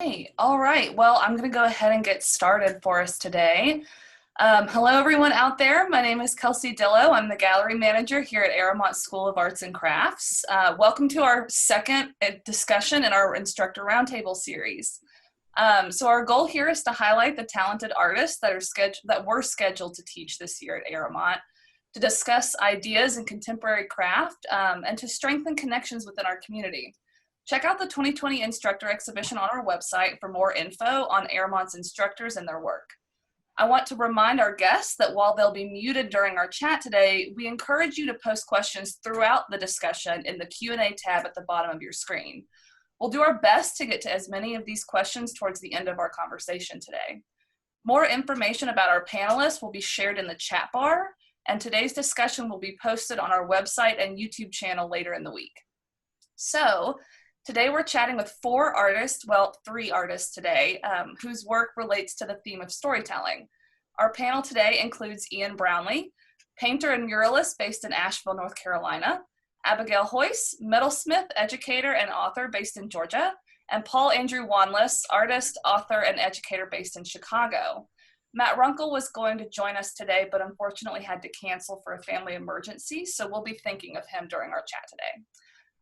Hey, all right. Well, I'm going to go ahead and get started for us today. Hello, everyone out there. My name is Kelsey Dillo. I'm the gallery manager here at Arrowmont School of Arts and Crafts. Welcome to our second discussion in our Instructor Roundtable series. So our goal here is to highlight the talented artists that were scheduled to teach this year at Arrowmont, to discuss ideas in contemporary craft, and to strengthen connections within our community. Check out the 2020 Instructor exhibition on our website for more info on Arrowmont's instructors and their work. I want to remind our guests that while they'll be muted during our chat today, we encourage you to post questions throughout the discussion in the Q&A tab at the bottom of your screen. We'll do our best to get to as many of these questions towards the end of our conversation today. More information about our panelists will be shared in the chat bar, and today's discussion will be posted on our website and YouTube channel later in the week. So, today we're chatting with three artists today, whose work relates to the theme of storytelling. Our panel today includes Ian Brownlee, painter and muralist based in Asheville, North Carolina, Abigail Hoyce, metalsmith, educator, and author based in Georgia, and Paul Andrew Wandless, artist, author, and educator based in Chicago. Matt Runkle was going to join us today, but unfortunately had to cancel for a family emergency, so we'll be thinking of him during our chat today.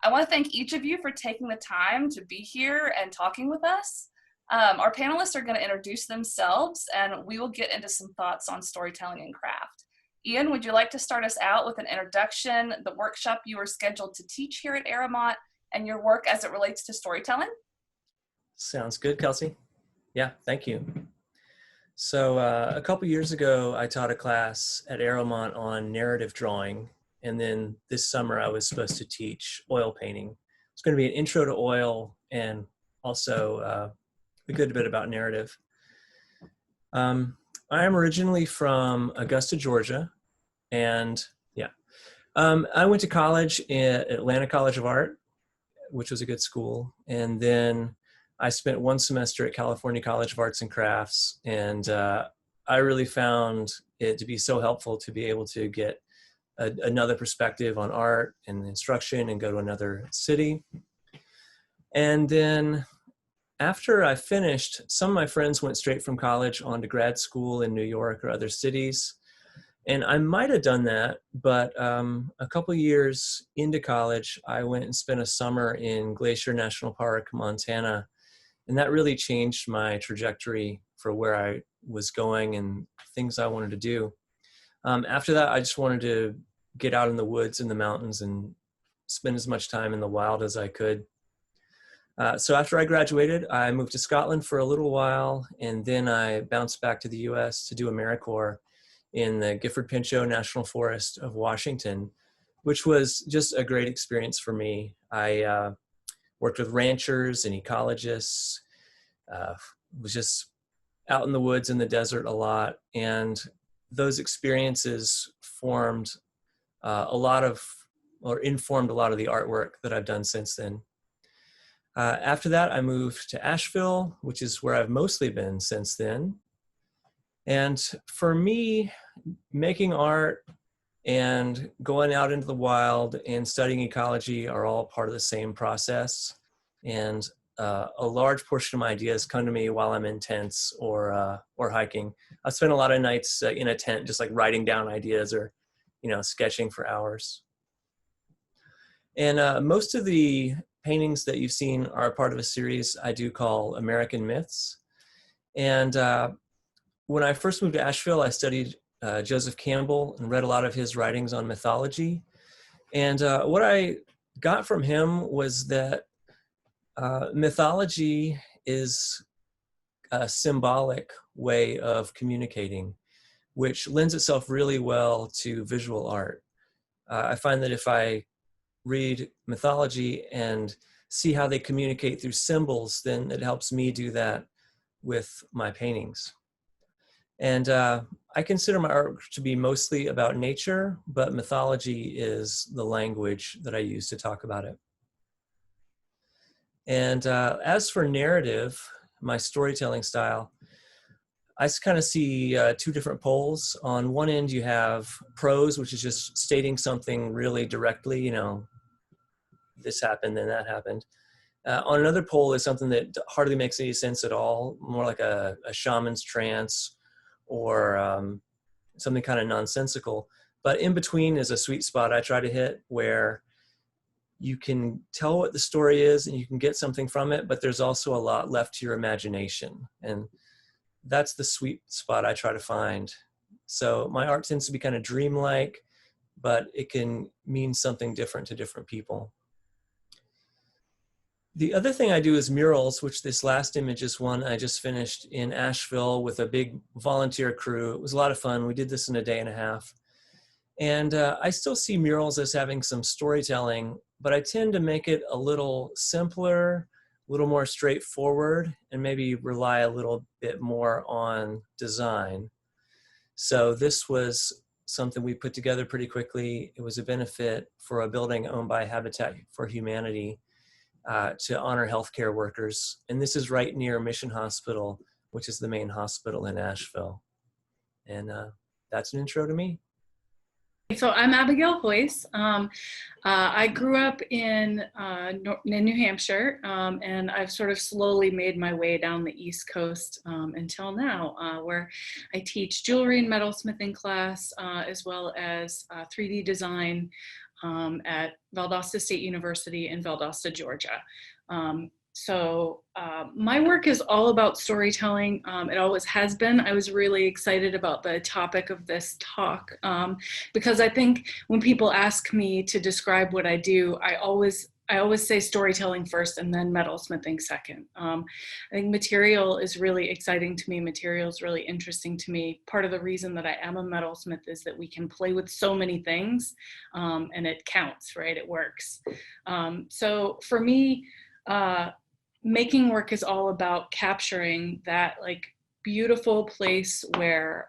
I want to thank each of you for taking the time to be here and talking with us. Our panelists are going to introduce themselves, and we will get into some thoughts on storytelling and craft. Ian, would you like to start us out with an introduction, the workshop you were scheduled to teach here at Arrowmont, and your work as it relates to storytelling? Sounds good, Kelsey. Yeah, thank you. So a couple years ago, I taught a class at Arrowmont on narrative drawing. And then this summer, I was supposed to teach oil painting. It's going to be an intro to oil and also a good bit about narrative. I am originally from Augusta, Georgia. And yeah, I went to college at Atlanta College of Art, which was a good school. And then I spent one semester at California College of Arts and Crafts. And I really found it to be so helpful to be able to get another perspective on art and instruction and go to another city. And then after I finished, some of my friends went straight from college on to grad school in New York or other cities. And I might have done that, but a couple years into college, I went and spent a summer in Glacier National Park, Montana. And that really changed my trajectory for where I was going and things I wanted to do. After that, I just wanted to get out in the woods and the mountains and spend as much time in the wild as I could. So after I graduated, I moved to Scotland for a little while, and then I bounced back to the US to do AmeriCorps in the Gifford Pinchot National Forest of Washington, which was just a great experience for me. I worked with ranchers and ecologists, was just out in the woods in the desert a lot, and those experiences informed a lot of the artwork that I've done since then. After that, I moved to Asheville, which is where I've mostly been since then. And for me, making art and going out into the wild and studying ecology are all part of the same process. And a large portion of my ideas come to me while I'm in tents or hiking. I spend a lot of nights in a tent, just like writing down ideas or, sketching for hours. And most of the paintings that you've seen are part of a series I do call American Myths. And when I first moved to Asheville, I studied Joseph Campbell and read a lot of his writings on mythology. And what I got from him was that mythology is a symbolic way of communicating, which lends itself really well to visual art. I find that if I read mythology and see how they communicate through symbols, then it helps me do that with my paintings. And I consider my art to be mostly about nature, but mythology is the language that I use to talk about it. And as for narrative, my storytelling style, I kind of see two different poles. On one end, you have prose, which is just stating something really directly, this happened, then that happened. On another pole is something that hardly makes any sense at all, more like a shaman's trance or something kind of nonsensical. But in between is a sweet spot I try to hit where you can tell what the story is and you can get something from it, but there's also a lot left to your imagination. And that's the sweet spot I try to find. So my art tends to be kind of dreamlike, but it can mean something different to different people. The other thing I do is murals, which this last image is one I just finished in Asheville with a big volunteer crew. It was a lot of fun. We did this in a day and a half. And I still see murals as having some storytelling, but I tend to make it a little simpler, a little more straightforward, and maybe rely a little bit more on design. So this was something we put together pretty quickly. It was a benefit for a building owned by Habitat for Humanity to honor healthcare workers. And this is right near Mission Hospital, which is the main hospital in Asheville. And that's an intro to me. So I'm Abigail Hoyce. I grew up in New Hampshire, and I've sort of slowly made my way down the East Coast until now, where I teach jewelry and metalsmithing class, as well as 3D design at Valdosta State University in Valdosta, Georgia. So my work is all about storytelling. It always has been. I was really excited about the topic of this talk because I think when people ask me to describe what I do, I always say storytelling first and then metalsmithing second. I think material is really exciting to me. Material is really interesting to me. Part of the reason that I am a metalsmith is that we can play with so many things and it counts, right? It works. So for me, making work is all about capturing that like beautiful place where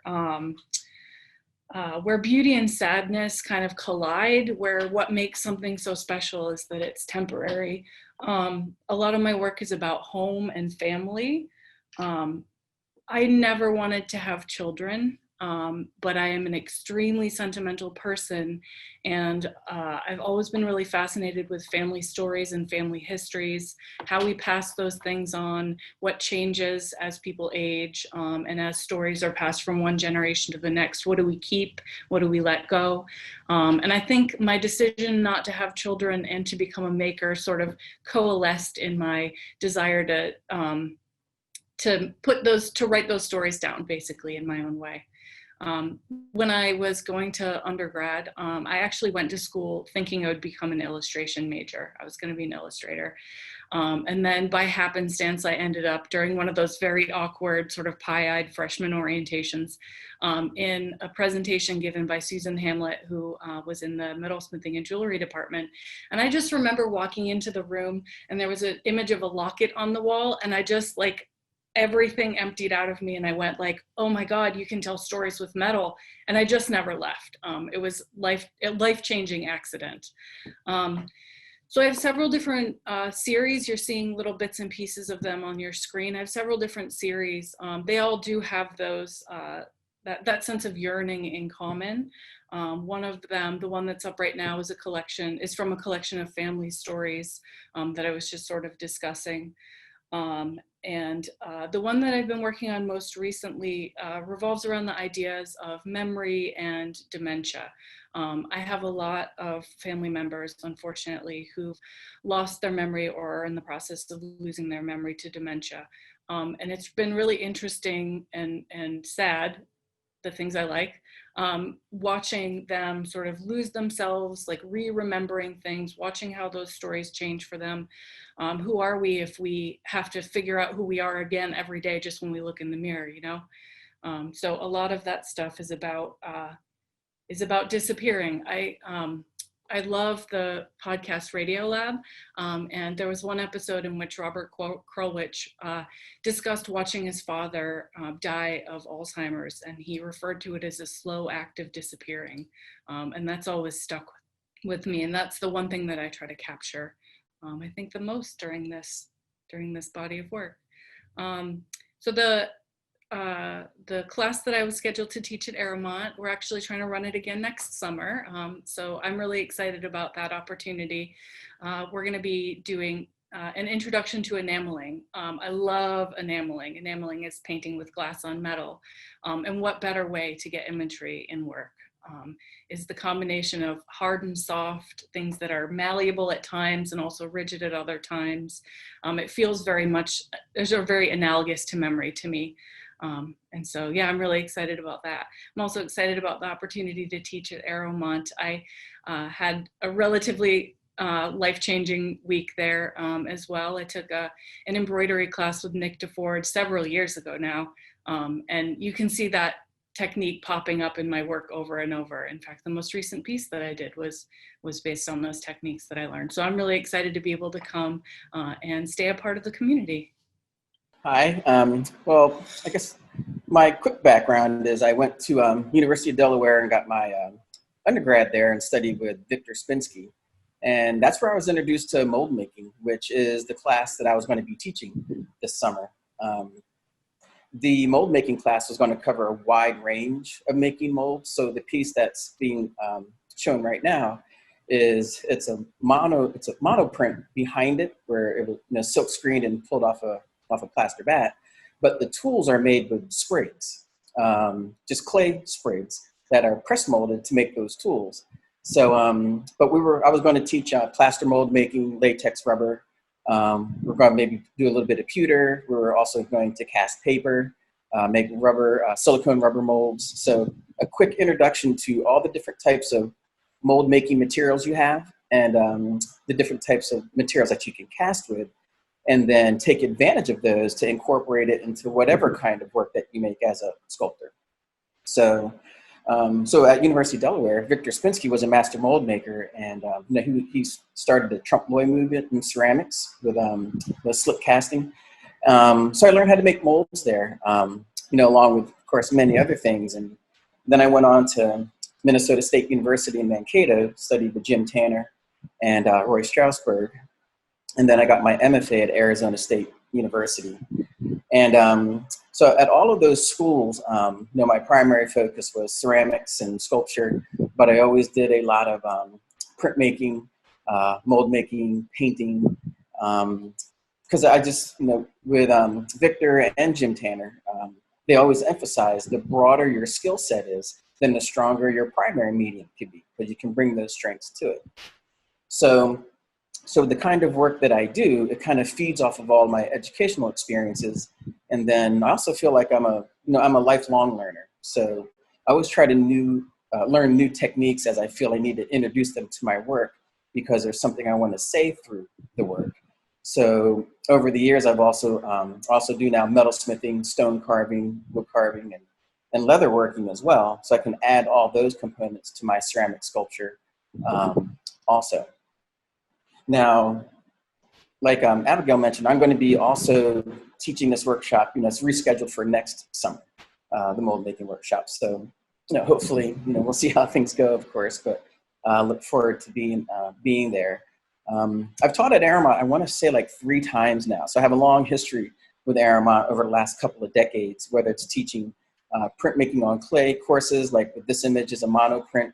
beauty and sadness kind of collide, where what makes something so special is that it's temporary. A lot of my work is about home and family. I never wanted to have children, but I am an extremely sentimental person, and I've always been really fascinated with family stories and family histories, how we pass those things on, what changes as people age, and as stories are passed from one generation to the next. What do we keep? What do we let go? And I think my decision not to have children and to become a maker sort of coalesced in my desire to write those stories down, basically, in my own way. When I was going to undergrad, I actually went to school thinking I would become an illustration major. I was going to be an illustrator. And then by happenstance, I ended up during one of those very awkward sort of pie-eyed freshman orientations in a presentation given by Susan Hamlet, who was in the metalsmithing and jewelry department. And I just remember walking into the room and there was an image of a locket on the wall, and I just like, everything emptied out of me, and I went like, oh my God, you can tell stories with metal. And I just never left. It was a life-changing accident. So I have several different series. You're seeing little bits and pieces of them on your screen. I have several different series. They all do have those, that sense of yearning in common. One of them, the one that's up right now, is from a collection of family stories that I was just sort of discussing. And the one that I've been working on most recently revolves around the ideas of memory and dementia. I have a lot of family members, unfortunately, who've lost their memory or are in the process of losing their memory to dementia. And it's been really interesting and sad, the things I like, watching them sort of lose themselves, like re-remembering things, watching how those stories change for them. Who are we if we have to figure out who we are again every day just when we look in the mirror, you know? So a lot of that stuff is about disappearing. I love the podcast Radio Lab, and there was one episode in which Robert Krulwich discussed watching his father die of Alzheimer's, and he referred to it as a slow active disappearing, and that's always stuck with me, and that's the one thing that I try to capture, I think, the most during this body of work. So the class that I was scheduled to teach at Arrowmont, we're actually trying to run it again next summer. So I'm really excited about that opportunity. We're going to be doing an introduction to enameling. I love enameling. Enameling is painting with glass on metal. And what better way to get imagery in work is the combination of hard and soft, things that are malleable at times and also rigid at other times. It feels very much, those are very analogous to memory to me. And so, yeah, I'm really excited about that. I'm also excited about the opportunity to teach at Arrowmont. I had a relatively life-changing week there as well. I took an embroidery class with Nick DeFord several years ago now. And you can see that technique popping up in my work over and over. In fact, the most recent piece that I did was based on those techniques that I learned. So I'm really excited to be able to come and stay a part of the community. Hi. Well, I guess my quick background is I went to University of Delaware and got my undergrad there and studied with Victor Spinsky. And that's where I was introduced to mold making, which is the class that I was going to be teaching this summer. The mold making class was going to cover a wide range of making molds. So the piece that's being shown right now is it's a mono print behind it where it was silk screened and pulled off a plaster bat, but the tools are made with sprigs, just clay sprigs that are press molded to make those tools. So, but I was going to teach plaster mold making, latex rubber. We're going to maybe do a little bit of pewter. We're also going to cast paper, make rubber, silicone rubber molds. So a quick introduction to all the different types of mold making materials you have and the different types of materials that you can cast with, and then take advantage of those to incorporate it into whatever kind of work that you make as a sculptor. So, so at University of Delaware, Victor Spinsky was a master mold maker, and he started the Trompe l'oeil movement in ceramics with slip casting. So I learned how to make molds there, along with, of course, many other things. And then I went on to Minnesota State University in Mankato, studied with Jim Tanner and Roy Strasberg. And then I got my MFA at Arizona State University. And so at all of those schools, my primary focus was ceramics and sculpture, but I always did a lot of printmaking, mold making, painting, because I just, with Victor and Jim Tanner, they always emphasize the broader your skill set is, then the stronger your primary medium could be, because you can bring those strengths to it. So the kind of work that I do, it kind of feeds off of all my educational experiences. And then I also feel like I'm a lifelong learner. So I always try to learn new techniques as I feel I need to introduce them to my work, because there's something I want to say through the work. So over the years, I've also do now metalsmithing, stone carving, wood carving, and leather working as well. So I can add all those components to my ceramic sculpture also. Now, like Abigail mentioned, I'm going to be also teaching this workshop. It's rescheduled for next summer, the mold making workshop. So, hopefully, we'll see how things go, of course, but look forward to being there. I've taught at Arrowmont, I want to say like 3 times now. So I have a long history with Arrowmont over the last couple of decades, whether it's teaching printmaking on clay courses, like this image is a monoprint,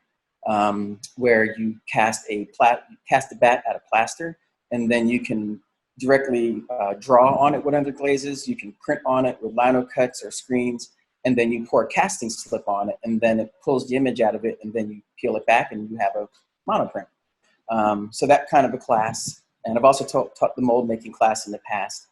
where you cast a bat out of plaster, and then you can directly draw on it with underglazes. You can print on it with lino cuts or screens, and then you pour a casting slip on it, and then it pulls the image out of it, and then you peel it back, and you have a monoprint. So that kind of a class. And I've also taught the mold making class in the past.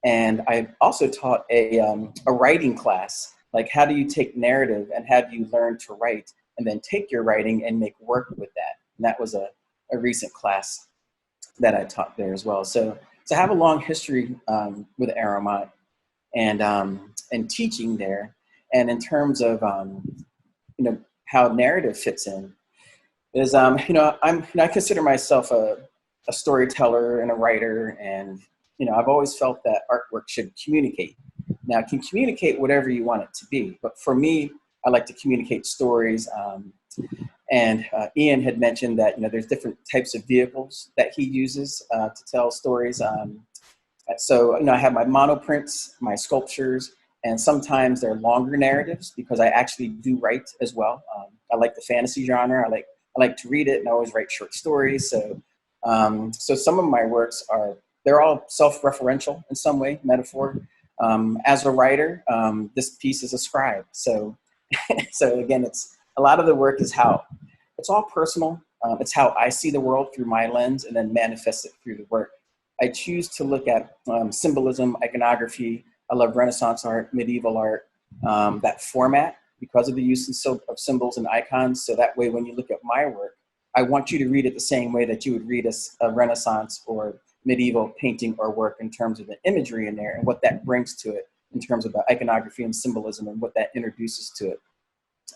And I've also taught a writing class, like how do you take narrative and how do you learn to write, and then take your writing and make work with that. And that was a recent class that I taught there as well. So I have a long history with Arrowmont and teaching there. And in terms of how narrative fits in, is I consider myself a storyteller and a writer, and I've always felt that artwork should communicate. Now, it can communicate whatever you want it to be, but for me, I like to communicate stories. And Ian had mentioned that there's different types of vehicles that he uses to tell stories. So I have my monoprints, my sculptures, and sometimes they're longer narratives because I actually do write as well. I like the fantasy genre. I like to read it, and I always write short stories. So some of my works are they're all self-referential in some way, metaphor. As a writer, this piece is a scribe. So, so again, it's a lot of the work is how it's all personal. It's how I see the world through my lens and then manifest it through the work. I choose to look at symbolism, iconography. I love Renaissance art, medieval art, that format because of the use of symbols and icons. So that way, when you look at my work, I want you to read it the same way that you would read a Renaissance or medieval painting or work in terms of the imagery in there and what that brings to it in terms of the iconography and symbolism and what that introduces to it.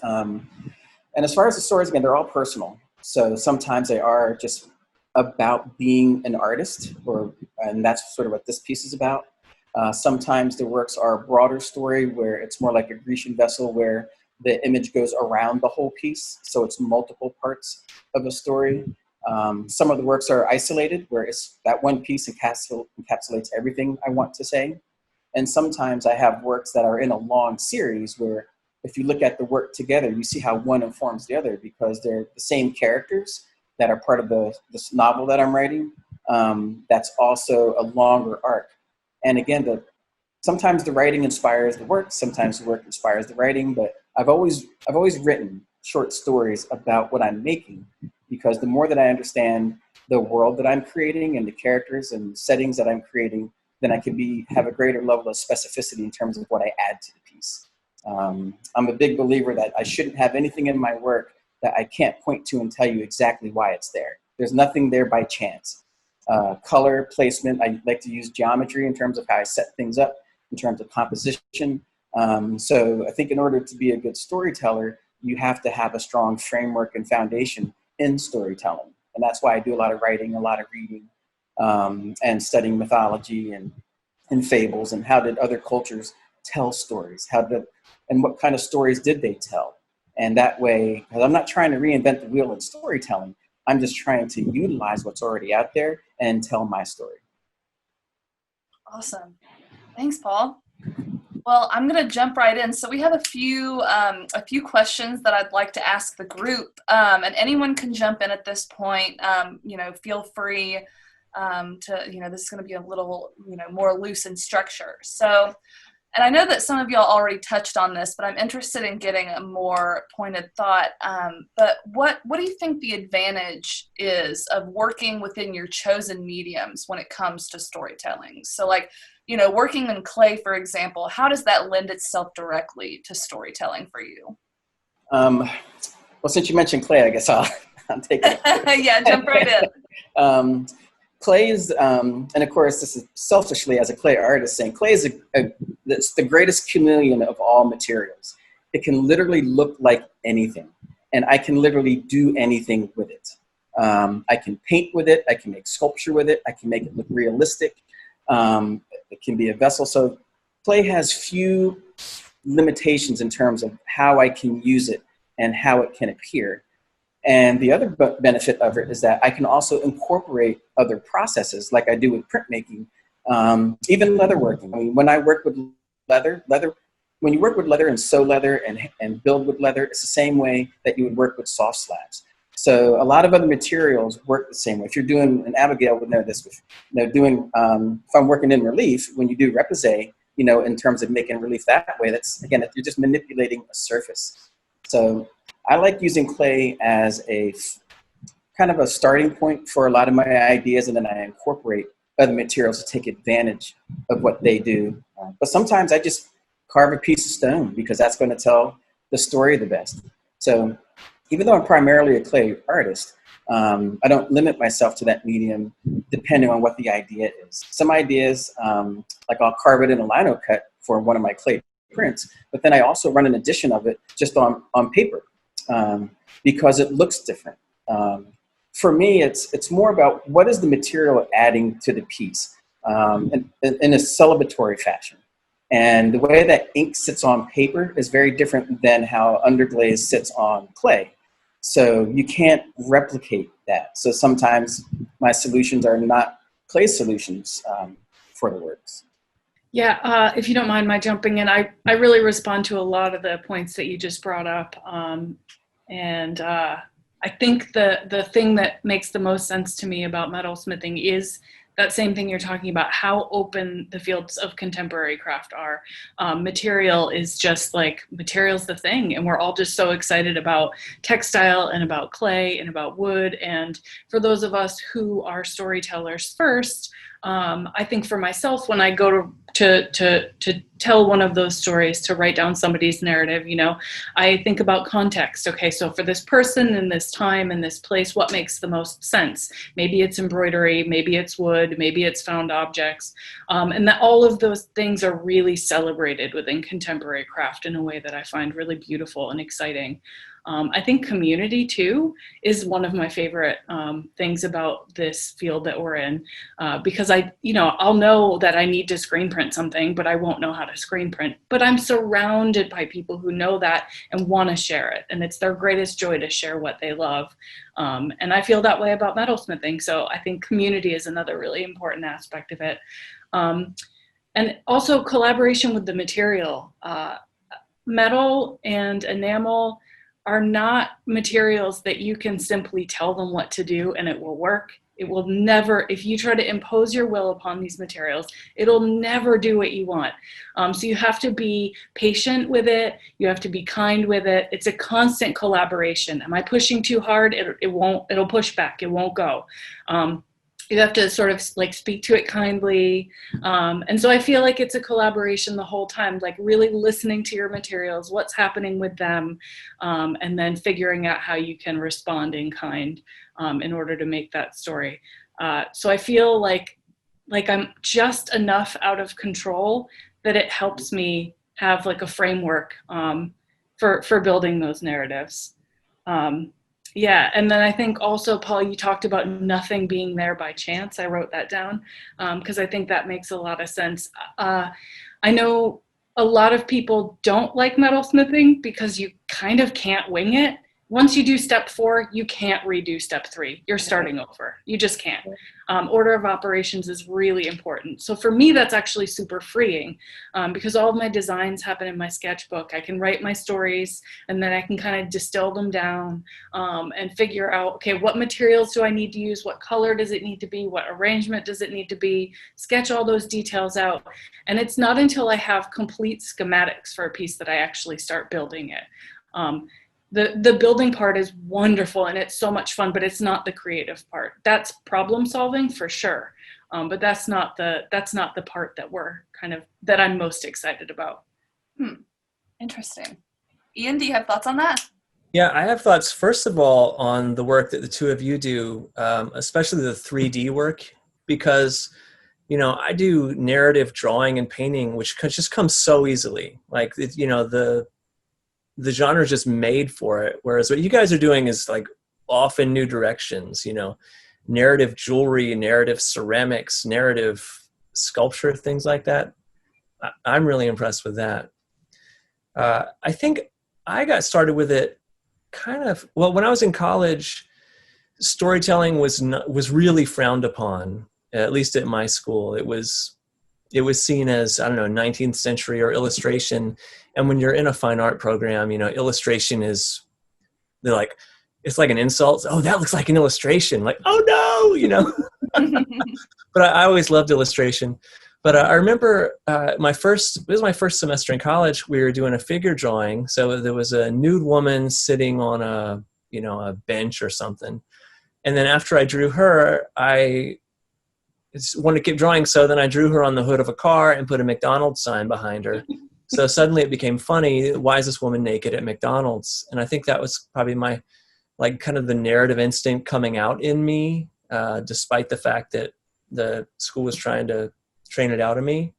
And as far as the stories, again, they're all personal. So sometimes they are just about being an artist, and that's sort of what this piece is about. Sometimes the works are a broader story where it's more like a Grecian vessel where the image goes around the whole piece. So it's multiple parts of a story. Some of the works are isolated where it's that one piece encapsulates everything I want to say. And sometimes I have works that are in a long series where if you look at the work together, you see how one informs the other because they're the same characters that are part of this novel that I'm writing. That's also a longer arc. And again, sometimes the writing inspires the work, sometimes the work inspires the writing, but I've always written short stories about what I'm making because the more that I understand the world that I'm creating and the characters and settings that I'm creating, then I can have a greater level of specificity in terms of what I add to the piece. I'm a big believer that I shouldn't have anything in my work that I can't point to and tell you exactly why it's there. There's nothing there by chance. Color, placement, I like to use geometry in terms of how I set things up, in terms of composition. So I think in order to be a good storyteller, you have to have a strong framework and foundation in storytelling. And that's why I do a lot of writing, a lot of reading, and studying mythology and fables and how did other cultures tell stories? And what kind of stories did they tell? And that way, because I'm not trying to reinvent the wheel in storytelling, I'm just trying to utilize what's already out there and tell my story. Awesome. Thanks, Paul. Well, I'm going to jump right in. So we have a few questions that I'd like to ask the group, and anyone can jump in at this point. Feel free to, this is going to be a little, more loose in structure. So, and I know that some of y'all already touched on this, but I'm interested in getting a more pointed thought. But what do you think the advantage is of working within your chosen mediums when it comes to storytelling? So like, working in clay, for example, how does that lend itself directly to storytelling for you? Well, since you mentioned clay, I guess I'll take it. Yeah, jump right in. Clay is, and of course, this is selfishly as a clay artist saying, clay is it's the greatest chameleon of all materials. It can literally look like anything, and I can literally do anything with it. I can paint with it. I can make sculpture with it. I can make it look realistic. It can be a vessel. So clay has few limitations in terms of how I can use it and how it can appear. And the other benefit of it is that I can also incorporate other processes like I do with printmaking, even leatherworking. I mean, when I work with leather, when you work with leather and sew leather and build with leather, it's the same way that you would work with soft slabs. So a lot of other materials work the same way. If you're doing, and Abigail would know this, doing, if I'm working in relief, when you do repoussé, in terms of making relief that way, that's, again, you're just manipulating a surface. So I like using clay as a kind of a starting point for a lot of my ideas, and then I incorporate other materials to take advantage of what they do. But sometimes I just carve a piece of stone because that's going to tell the story the best. So even though I'm primarily a clay artist, I don't limit myself to that medium depending on what the idea is. Some ideas, like I'll carve it in a lino cut for one of my clay prints, but then I also run an edition of it just on paper. Because it looks different. For me, it's more about what is the material adding to the piece in a celebratory fashion. And the way that ink sits on paper is very different than how underglaze sits on clay. So you can't replicate that. So sometimes my solutions are not clay solutions for the works. Yeah, if you don't mind my jumping in, I really respond to a lot of the points that you just brought up. And I think the thing that makes the most sense to me about metalsmithing is that same thing you're talking about, how open the fields of contemporary craft are. Material is just like, material's the thing. And we're all just so excited about textile and about clay and about wood. And for those of us who are storytellers first, I think for myself, when I go to tell one of those stories, to write down somebody's narrative, you know, I think about context. Okay, so for this person in this time in this place, what makes the most sense? Maybe it's embroidery, maybe it's wood, maybe it's found objects, and that all of those things are really celebrated within contemporary craft in a way that I find really beautiful and exciting. I think community too is one of my favorite things about this field that we're in, because I'll know that I need to screen print something, but I won't know how to screen print. But I'm surrounded by people who know that and want to share it, and it's their greatest joy to share what they love. And I feel that way about metalsmithing. So I think community is another really important aspect of it, and also collaboration with the material. Metal and enamel are not materials that you can simply tell them what to do and it will work. It will never, if you try to impose your will upon these materials, it'll never do what you want. So you have to be patient with it. You have to be kind with it. It's a constant collaboration. Am I pushing too hard? It'll push back. It won't go. You have to sort of like speak to it kindly. And so I feel like it's a collaboration the whole time, like really listening to your materials, what's happening with them, and then figuring out how you can respond in kind in order to make that story. So I feel like I'm just enough out of control that it helps me have like a framework for building those narratives. Yeah, and then I think also, Paul, you talked about nothing being there by chance. I wrote that down because I think that makes a lot of sense. I know a lot of people don't like metalsmithing because you kind of can't wing it. Once you do step 4, you can't redo step 3. You're starting over. You just can't. Order of operations is really important. So for me, that's actually super freeing because all of my designs happen in my sketchbook. I can write my stories and then I can kind of distill them down and figure out, okay, what materials do I need to use? What color does it need to be? What arrangement does it need to be? Sketch all those details out. And it's not until I have complete schematics for a piece that I actually start building it. The building part is wonderful and it's so much fun, but it's not the creative part. That's problem solving for sure, but that's not the part that I'm most excited about. Interesting. Ian, do you have thoughts on that? Yeah, I have thoughts, first of all, on the work that the two of you do, especially the 3D work, because, you know, I do narrative drawing and painting, which just comes so easily. Like, you know, the genre is just made for it. Whereas what you guys are doing is like off in new directions, you know, narrative jewelry, narrative ceramics, narrative sculpture, things like that. I'm really impressed with that. I think I got started with it when I was in college, storytelling was really frowned upon, at least at my school. It was seen as, I don't know, 19th century or illustration. And when you're in a fine art program, you know, illustration it's like an insult. Oh, that looks like an illustration. Like, oh no, you know. But I always loved illustration. But I remember it was my first semester in college. We were doing a figure drawing. So there was a nude woman sitting on a bench or something. And then after I drew her, I wanted to keep drawing. So then I drew her on the hood of a car and put a McDonald's sign behind her. So suddenly it became funny. Why is this woman naked at McDonald's? And I think that was probably my, like, kind of the narrative instinct coming out in me, despite the fact that the school was trying to train it out of me.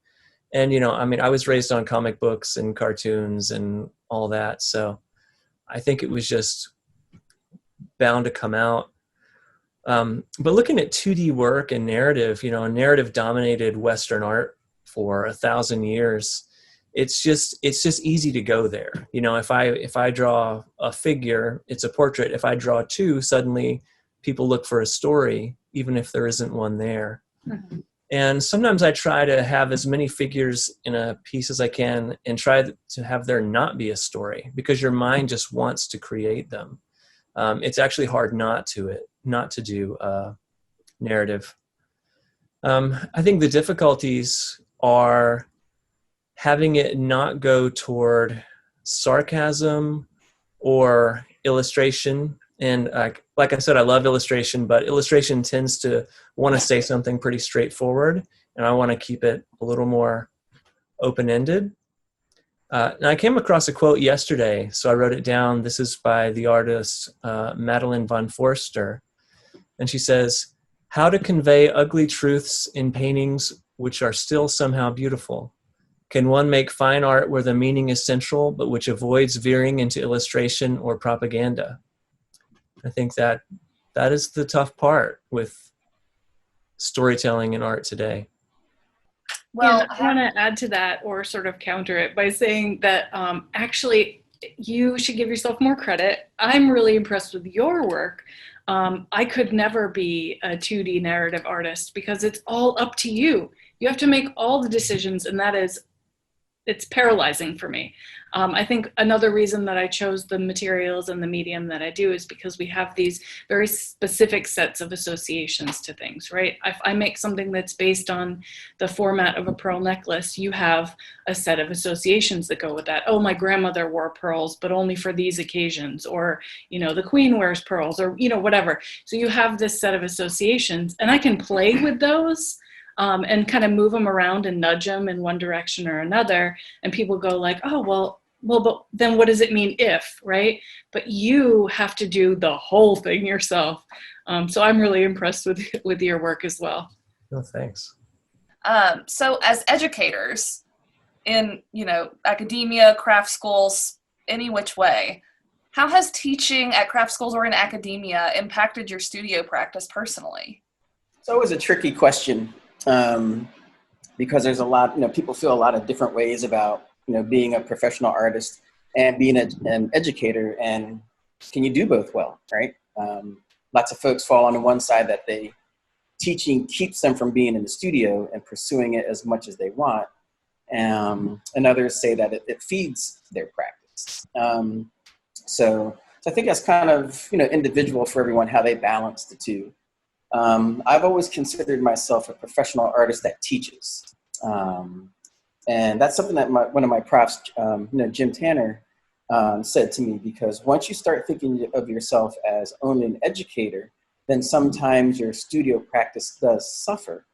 And, you know, I mean, I was raised on comic books and cartoons and all that. So I think it was just bound to come out. But looking at 2D work and narrative, you know, narrative dominated Western art for 1,000 years. It's just easy to go there. You know, if I draw a figure, it's a portrait. If I draw 2, suddenly people look for a story, even if there isn't one there. Mm-hmm. And sometimes I try to have as many figures in a piece as I can and try to have there not be a story, because your mind just wants to create them. It's actually hard not to do narrative. I think the difficulties are having it not go toward sarcasm or illustration. And like I said, I love illustration, but illustration tends to want to say something pretty straightforward, and I want to keep it a little more open-ended. And I came across a quote yesterday, so I wrote it down. This is by the artist Madeline von Forster, and she says, "How to convey ugly truths in paintings which are still somehow beautiful. Can one make fine art where the meaning is central, but which avoids veering into illustration or propaganda?" I think that is the tough part with storytelling in art today. Well, I want to add to that, or sort of counter it by saying that actually you should give yourself more credit. I'm really impressed with your work. I could never be a 2D narrative artist because it's all up to you. You have to make all the decisions, and it's paralyzing for me. I think another reason that I chose the materials and the medium that I do is because we have these very specific sets of associations to things, right? If I make something that's based on the format of a pearl necklace, you have a set of associations that go with that. Oh, my grandmother wore pearls, but only for these occasions, or, the queen wears pearls, or, whatever. So you have this set of associations, and I can play with those and kind of move them around and nudge them in one direction or another. And people go like, oh, well, but then what does it mean if, right? But you have to do the whole thing yourself. So I'm really impressed with your work as well. Oh, thanks. So as educators in, academia, craft schools, any which way, how has teaching at craft schools or in academia impacted your studio practice personally? It's always a tricky question. Because there's a lot, people feel a lot of different ways about, being a professional artist and being an educator, and can you do both well, right? Lots of folks fall on the one side that teaching keeps them from being in the studio and pursuing it as much as they want. And others say that it feeds their practice. So I think that's kind of, individual for everyone, how they balance the two. I've always considered myself a professional artist that teaches. And that's something that one of my profs, Jim Tanner, said to me, because once you start thinking of yourself as only an educator, then sometimes your studio practice does suffer.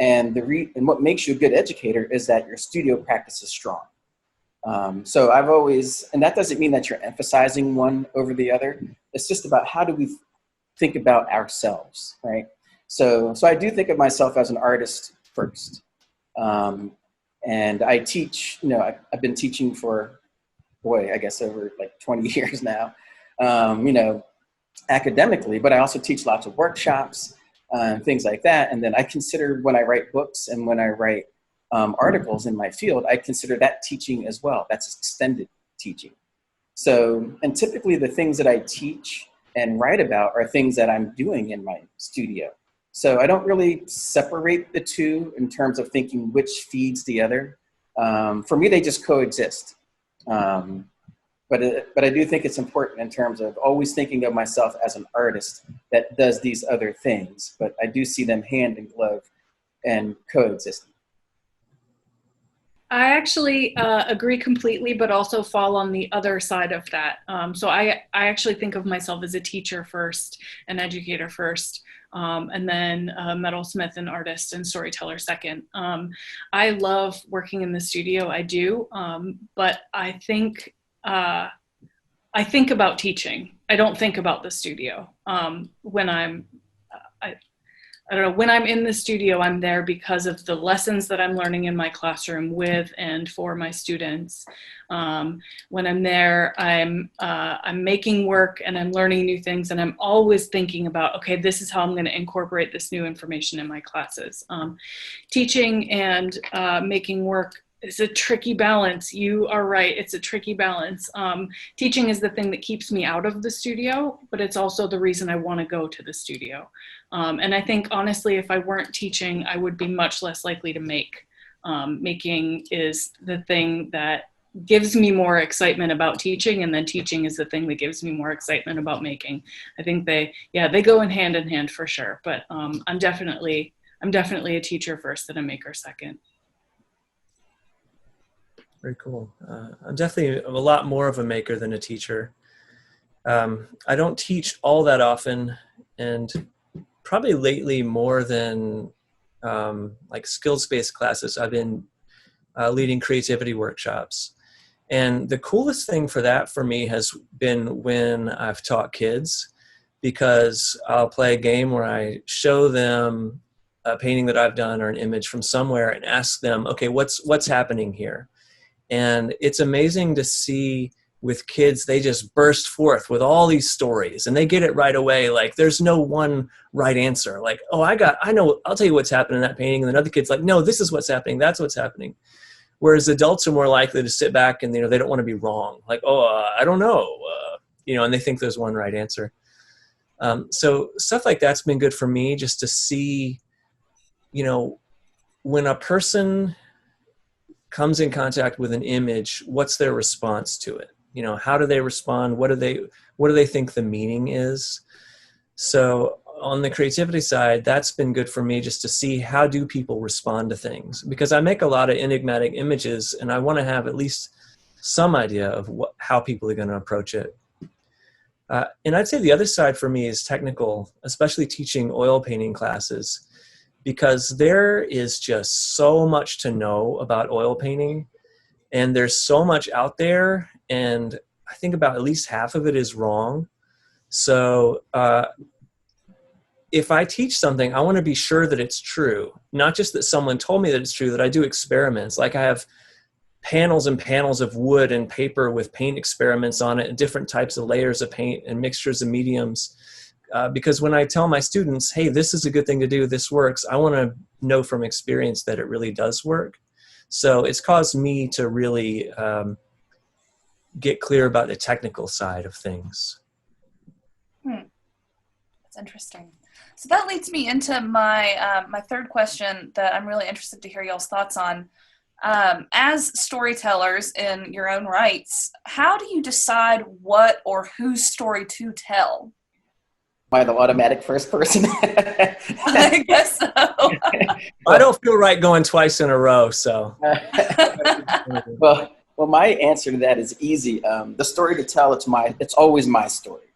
And and what makes you a good educator is that your studio practice is strong. So I've always, and that doesn't mean that you're emphasizing one over the other. It's just about how do we think about ourselves, right? So I do think of myself as an artist first. And I teach, I've been teaching for, I guess over like 20 years now, academically, but I also teach lots of workshops, things like that. And then I consider when I write books and when I write articles in my field, I consider that teaching as well. That's extended teaching. So, and typically the things that I teach and write about are things that I'm doing in my studio. So I don't really separate the two in terms of thinking which feeds the other. For me, they just coexist. But I do think it's important in terms of always thinking of myself as an artist that does these other things. But I do see them hand in glove and coexisting. I actually agree completely, but also fall on the other side of that. So I actually think of myself as a teacher first, an educator first, and then a metalsmith and artist and storyteller second. I love working in the studio, I do, but I think about teaching. I don't think about the studio when when I'm in the studio, I'm there because of the lessons that I'm learning in my classroom with and for my students. When I'm there, I'm making work and I'm learning new things, and I'm always thinking about, okay, this is how I'm going to incorporate this new information in my classes. Teaching and making work is a tricky balance. You are right, it's a tricky balance. Teaching is the thing that keeps me out of the studio, but it's also the reason I want to go to the studio. And I think, honestly, if I weren't teaching, I would be much less likely to make. Making is the thing that gives me more excitement about teaching, and then teaching is the thing that gives me more excitement about making. I think they go in hand for sure, but I'm definitely I'm definitely a teacher first and a maker second. Very cool. I'm definitely a lot more of a maker than a teacher. I don't teach all that often, and probably lately more than like skills-based classes. I've been leading creativity workshops. And the coolest thing for that for me has been when I've taught kids, because I'll play a game where I show them a painting that I've done or an image from somewhere and ask them, okay, what's happening here? And it's amazing to see with kids, they just burst forth with all these stories and they get it right away. Like there's no one right answer. Like, oh, I know, I'll tell you what's happening in that painting. And then other kids like, no, this is what's happening. That's what's happening. Whereas adults are more likely to sit back and, they don't want to be wrong. Like, oh, I don't know, and they think there's one right answer. So stuff like that's been good for me, just to see, when a person comes in contact with an image, what's their response to it? How do they respond? What do they think the meaning is? So on the creativity side, that's been good for me, just to see how do people respond to things, because I make a lot of enigmatic images and I want to have at least some idea of how people are going to approach it. And I'd say the other side for me is technical, especially teaching oil painting classes, because there is just so much to know about oil painting, and there's so much out there, and I think about at least half of it is wrong. So if I teach something, I want to be sure that it's true, not just that someone told me that it's true, that I do experiments. Like I have panels and panels of wood and paper with paint experiments on it and different types of layers of paint and mixtures of mediums. Because when I tell my students, hey, this is a good thing to do, this works, I want to know from experience that it really does work. So it's caused me to really get clear about the technical side of things. That's interesting. So that leads me into my my third question that I'm really interested to hear y'all's thoughts on. As storytellers in your own rights, how do you decide what or whose story to tell? By the automatic first person. I guess so. I don't feel right going twice in a row, so. Well, my answer to that is easy. The story to tell, it's always my story.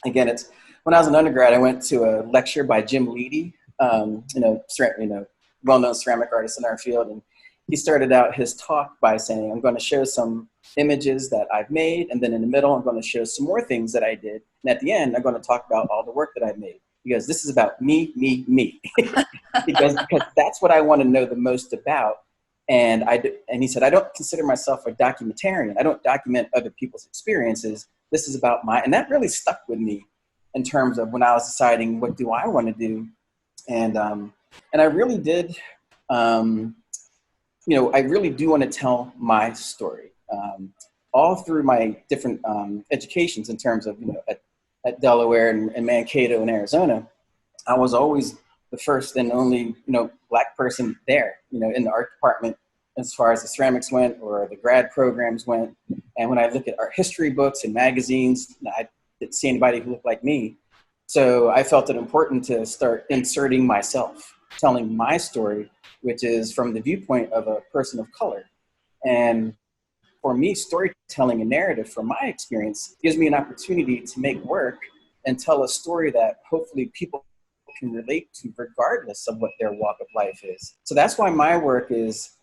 Again, it's when I was an undergrad, I went to a lecture by Jim Leedy, well-known ceramic artist in our field, and he started out his talk by saying, I'm going to show some images that I've made, and then in the middle, I'm going to show some more things that I did, and at the end, I'm going to talk about all the work that I've made, because this is about me, because that's what I want to know the most about. And he said, I don't consider myself a documentarian. I don't document other people's experiences. This is about and that really stuck with me in terms of when I was deciding what do I want to do. And I really did, I really do want to tell my story. All through my different educations in terms of, at Delaware and Mankato in Arizona, I was always the first and only, Black person there, in the art department, as far as the ceramics went or the grad programs went. And when I look at art history books and magazines, I didn't see anybody who looked like me. So I felt it important to start inserting myself, telling my story, which is from the viewpoint of a person of color. And for me, storytelling and narrative, from my experience, gives me an opportunity to make work and tell a story that hopefully people can relate to regardless of what their walk of life is. So that's why my work is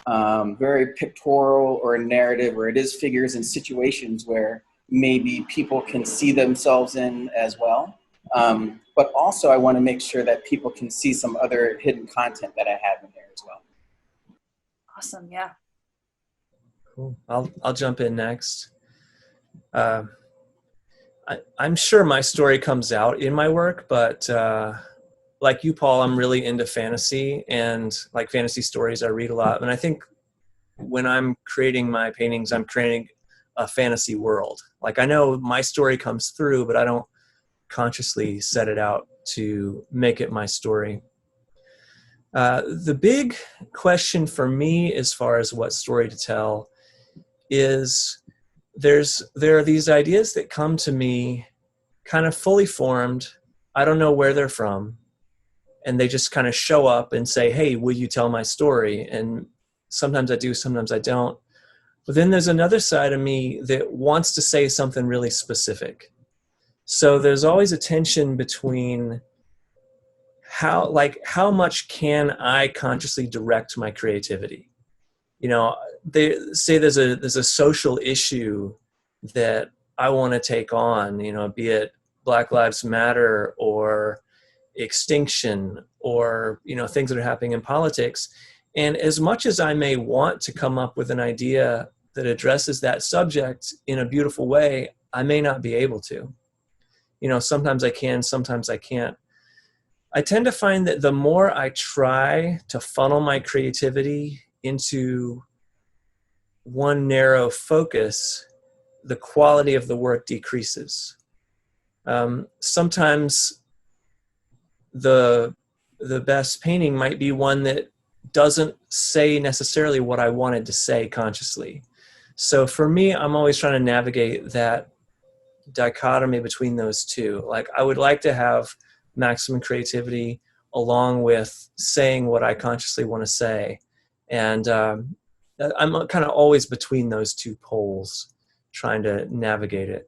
very pictorial or narrative, or it is figures and situations where maybe people can see themselves in as well. But also I want to make sure that people can see some other hidden content that I have in there as well. Awesome, yeah. Cool. I'll jump in next. I'm sure my story comes out in my work, but like you, Paul, I'm really into fantasy, and like fantasy stories I read a lot. And I think when I'm creating my paintings, I'm creating a fantasy world. Like I know my story comes through, but I don't consciously set it out to make it my story. The big question for me as far as what story to tell is there are these ideas that come to me kind of fully formed. I don't know where they're from. and they just kind of show up and say, hey, will you tell my story? And sometimes I do, sometimes I don't. But then there's another side of me that wants to say something really specific. So there's always a tension between how much can I consciously direct my creativity? You know, they say there's a social issue that I want to take on, you know, be it Black Lives Matter or extinction or, you know, things that are happening in politics. And as much as I may want to come up with an idea that addresses that subject in a beautiful way, I may not be able to. You know, sometimes I can, sometimes I can't. I tend to find that the more I try to funnel my creativity into one narrow focus, the quality of the work decreases. Sometimes the best painting might be one that doesn't say necessarily what I wanted to say consciously. So for me, I'm always trying to navigate that dichotomy between those two. Like, I would like to have maximum creativity along with saying what I consciously want to say. And I'm kind of always between those two poles, trying to navigate it.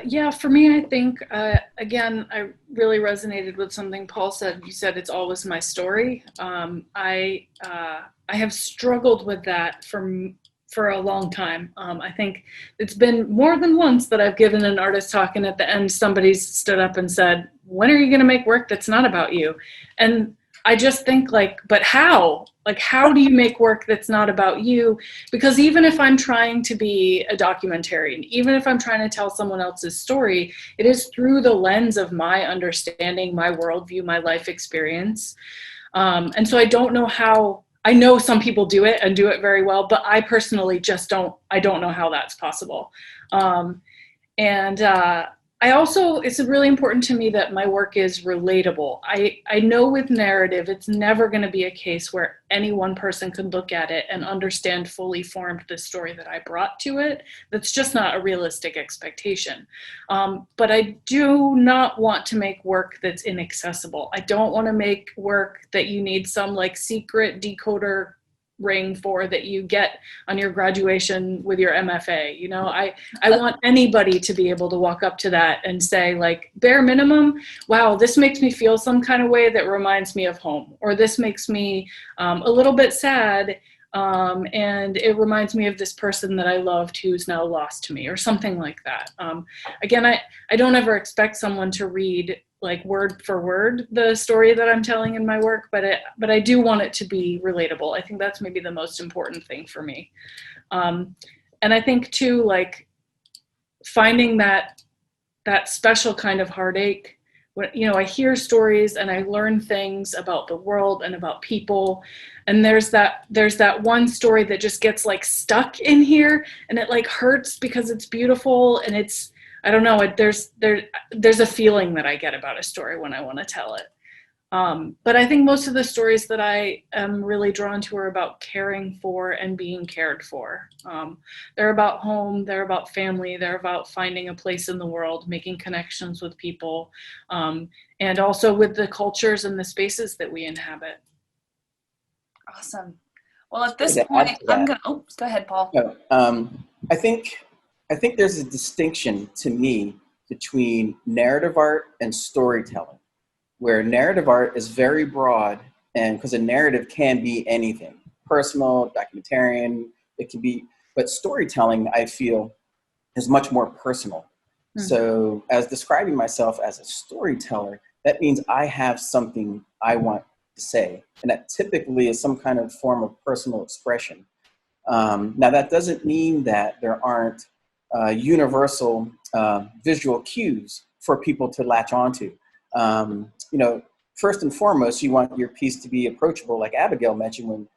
Yeah, for me, I think, again, I really resonated with something Paul said. You said it's always my story. I have struggled with that for a long time. I think it's been more than once that I've given an artist talk, and at the end, somebody's stood up and said, when are you going to make work that's not about you? And I just think, like, but how? Like, how do you make work that's not about you? Because even if I'm trying to be a documentarian, even if I'm trying to tell someone else's story, it is through the lens of my understanding, my worldview, my life experience. And so I don't know how. I know some people do it and do it very well, but I personally just I don't know how that's possible. I also, it's really important to me that my work is relatable. I know with narrative, it's never going to be a case where any one person can look at it and understand fully formed the story that I brought to it. That's just not a realistic expectation. But I do not want to make work that's inaccessible. I don't want to make work that you need some like secret decoder ring for that you get on your graduation with your MFA. You know, I want anybody to be able to walk up to that and say, like, bare minimum, wow, this makes me feel some kind of way that reminds me of home, or this makes me a little bit sad, and it reminds me of this person that I loved who's now lost to me, or something like that. Again, I don't ever expect someone to read like word for word the story that I'm telling in my work, but I do want it to be relatable. I think that's maybe the most important thing for me. And I think too, like, finding that special kind of heartache. When, you know, I hear stories and I learn things about the world and about people, and there's that one story that just gets like stuck in here, and it like hurts because it's beautiful, and it's, I don't know, there's a feeling that I get about a story when I want to tell it. But I think most of the stories that I am really drawn to are about caring for and being cared for. They're about home, they're about family, they're about finding a place in the world, making connections with people, and also with the cultures and the spaces that we inhabit. Awesome. Well, at this point, I'm going to, go ahead, Paul. I think there's a distinction to me between narrative art and storytelling, where narrative art is very broad, and because a narrative can be anything, personal, documentarian, it can be, but storytelling, I feel, is much more personal. Mm-hmm. So as describing myself as a storyteller, that means I have something I want to say, and that typically is some kind of form of personal expression. Now that doesn't mean that there aren't universal visual cues for people to latch onto. You know, first and foremost, you want your piece to be approachable, like Abigail mentioned. When,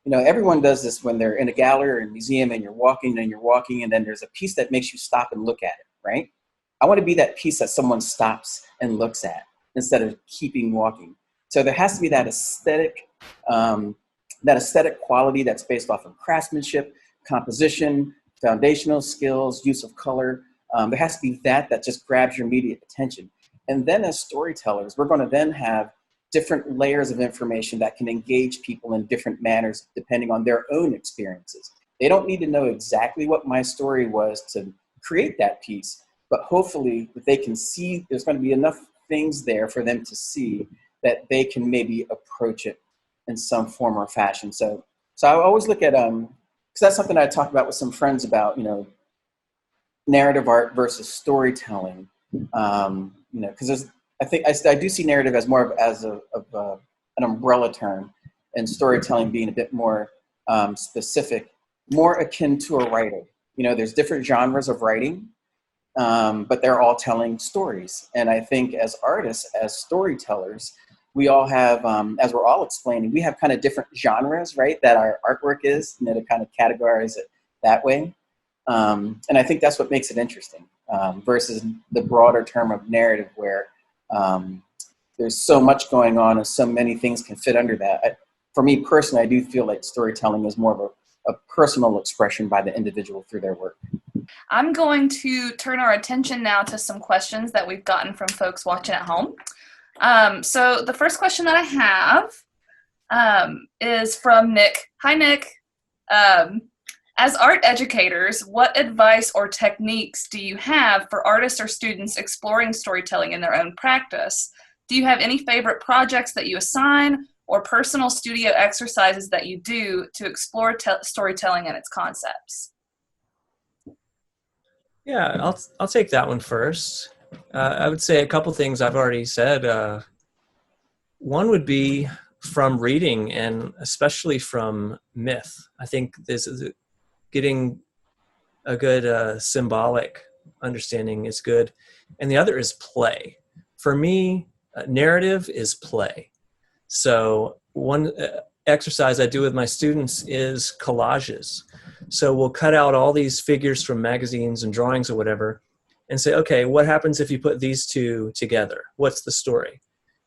you know, everyone does this when they're in a gallery or a museum, and you're walking, and then there's a piece that makes you stop and look at it, right? I want to be that piece that someone stops and looks at instead of keeping walking. So there has to be that aesthetic quality that's based off of craftsmanship, composition, foundational skills, use of color. There has to be that just grabs your immediate attention. And then as storytellers, we're going to then have different layers of information that can engage people in different manners depending on their own experiences. They don't need to know exactly what my story was to create that piece, but hopefully they can see there's going to be enough things there for them to see that they can maybe approach it in some form or fashion. So I always look at, because that's something I talk about with some friends about, narrative art versus storytelling. Because I do see narrative as more as an umbrella term, and storytelling being a bit more specific, more akin to a writer. There's different genres of writing, but they're all telling stories. And I think as artists, as storytellers, we all have, as we're all explaining, we have kind of different genres, right, that our artwork is, to kind of categorize it that way. And I think that's what makes it interesting, versus the broader term of narrative where there's so much going on and so many things can fit under that. For me personally, I do feel like storytelling is more of a personal expression by the individual through their work. I'm going to turn our attention now to some questions that we've gotten from folks watching at home. So the first question that I have is from Nick. Hi, Nick. As art educators, what advice or techniques do you have for artists or students exploring storytelling in their own practice? Do you have any favorite projects that you assign or personal studio exercises that you do to explore storytelling and its concepts? Yeah, I'll take that one first. I would say a couple things I've already said. One would be from reading, and especially from myth. I think this is getting a good symbolic understanding is good. And the other is play. For me, narrative is play. So one exercise I do with my students is collages. So we'll cut out all these figures from magazines and drawings or whatever and say, okay, what happens if you put these two together? What's the story?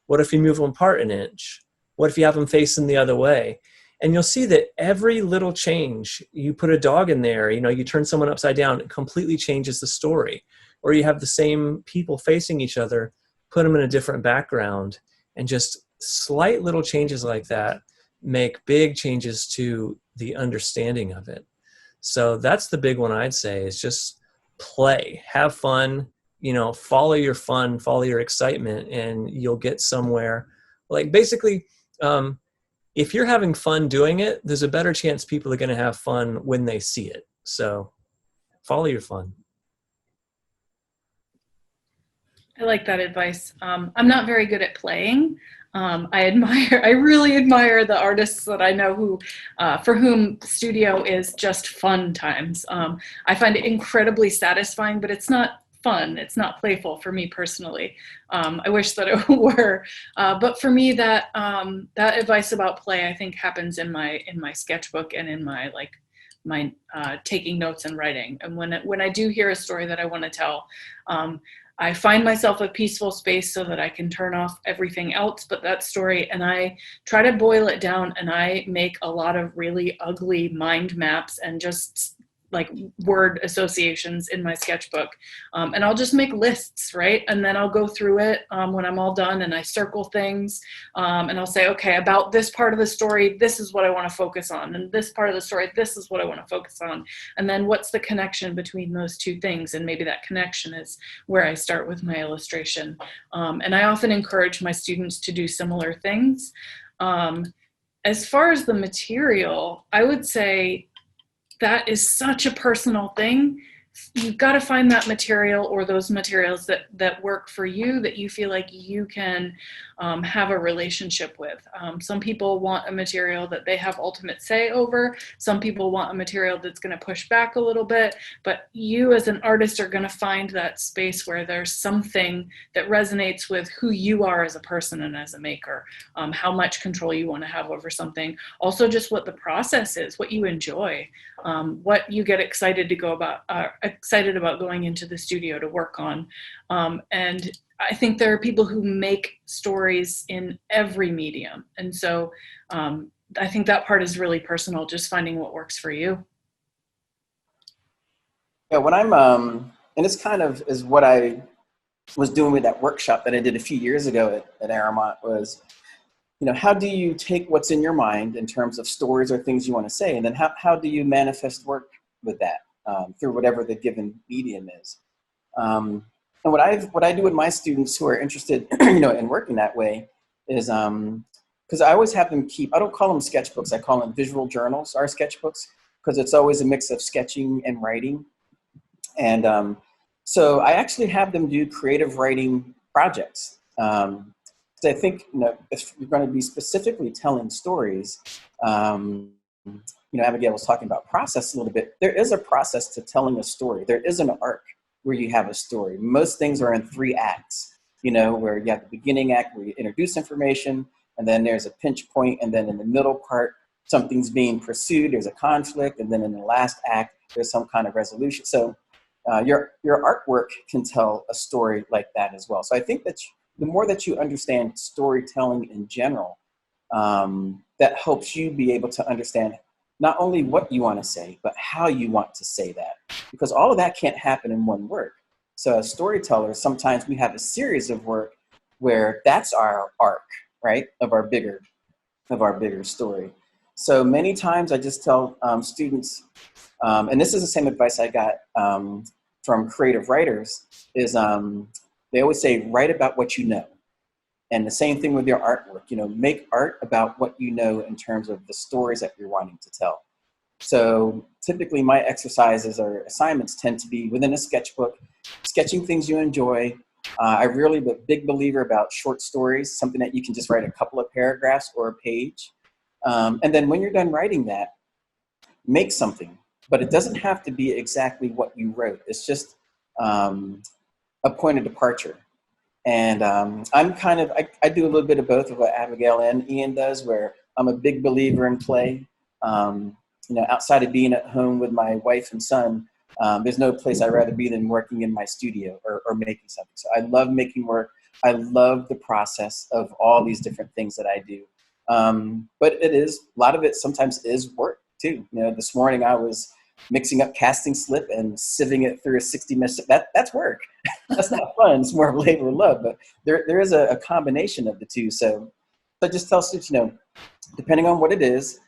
What if you move them apart an inch? What if you have them facing the other way? And you'll see that every little change, you put a dog in there, you turn someone upside down, it completely changes the story. Or you have the same people facing each other, put them in a different background, and just slight little changes like that make big changes to the understanding of it. So that's the big one I'd say, is just play, have fun, follow your fun, follow your excitement, and you'll get somewhere. Like basically, if you're having fun doing it, there's a better chance people are going to have fun when they see it. So follow your fun. I like that advice. I'm not very good at playing. I really admire the artists that I know who, for whom studio is just fun times. I find it incredibly satisfying, but it's not fun. It's not playful for me personally. I wish that it were. But for me, that advice about play, I think, happens in my sketchbook and in my taking notes and writing. And when I do hear a story that I want to tell, I find myself a peaceful space so that I can turn off everything else but that story, and I try to boil it down, and I make a lot of really ugly mind maps and just like word associations in my sketchbook. And I'll just make lists, right? And then I'll go through it when I'm all done, and I circle things, and I'll say, okay, about this part of the story, this is what I want to focus on. And this part of the story, this is what I want to focus on. And then what's the connection between those two things? And maybe that connection is where I start with my illustration. And I often encourage my students to do similar things. As far as the material, I would say that is such a personal thing. You've got to find that material or those materials that work for you, that you feel like you can have a relationship with. Some people want a material that they have ultimate say over. Some people want a material that's going to push back a little bit. But you as an artist are going to find that space where there's something that resonates with who you are as a person and as a maker, how much control you want to have over something. Also just what the process is, what you enjoy, what you get excited about going into the studio to work on. And I think there are people who make stories in every medium. And so I think that part is really personal, just finding what works for you. Yeah, when I'm, and it's kind of is what I was doing with that workshop that I did a few years ago at Arrowmont was, how do you take what's in your mind in terms of stories or things you want to say, and then how do you manifest work with that through whatever the given medium is. And what I do with my students who are interested, in working that way is, because I always have them I don't call them sketchbooks, I call them visual journals, our sketchbooks, because it's always a mix of sketching and writing. And so I actually have them do creative writing projects. So I think, if you're going to be specifically telling stories, Abigail was talking about process a little bit. There is a process to telling a story. There is an arc where you have a story. Most things are in 3 acts, where you have the beginning act where you introduce information, and then there's a pinch point, and then in the middle part, something's being pursued, there's a conflict, and then in the last act, there's some kind of resolution. So your artwork can tell a story like that as well. So I think that the more that you understand storytelling in general, that helps you be able to understand not only what you want to say, but how you want to say that. Because all of that can't happen in one work. So as storytellers, sometimes we have a series of work where that's our arc, right, of our bigger story. So many times I just tell students, and this is the same advice I got from creative writers, is they always say, write about what you know. And the same thing with your artwork, make art about what you know in terms of the stories that you're wanting to tell. So typically my exercises or assignments tend to be within a sketchbook, sketching things you enjoy. I'm really a big believer about short stories, something that you can just write a couple of paragraphs or a page. And then when you're done writing that, make something. But it doesn't have to be exactly what you wrote. It's just a point of departure. And I'm I do a little bit of both of what Abigail and Ian does, where I'm a big believer in play. Outside of being at home with my wife and son, there's no place I'd rather be than working in my studio or making something. So I love making work. I love the process of all these different things that I do. But a lot of it sometimes is work too. This morning I was mixing up casting slip and sieving it through a 60-minute, that's work. That's not fun. It's more of labor of love, but there is a combination of the two. So I just tell students, depending on what it is,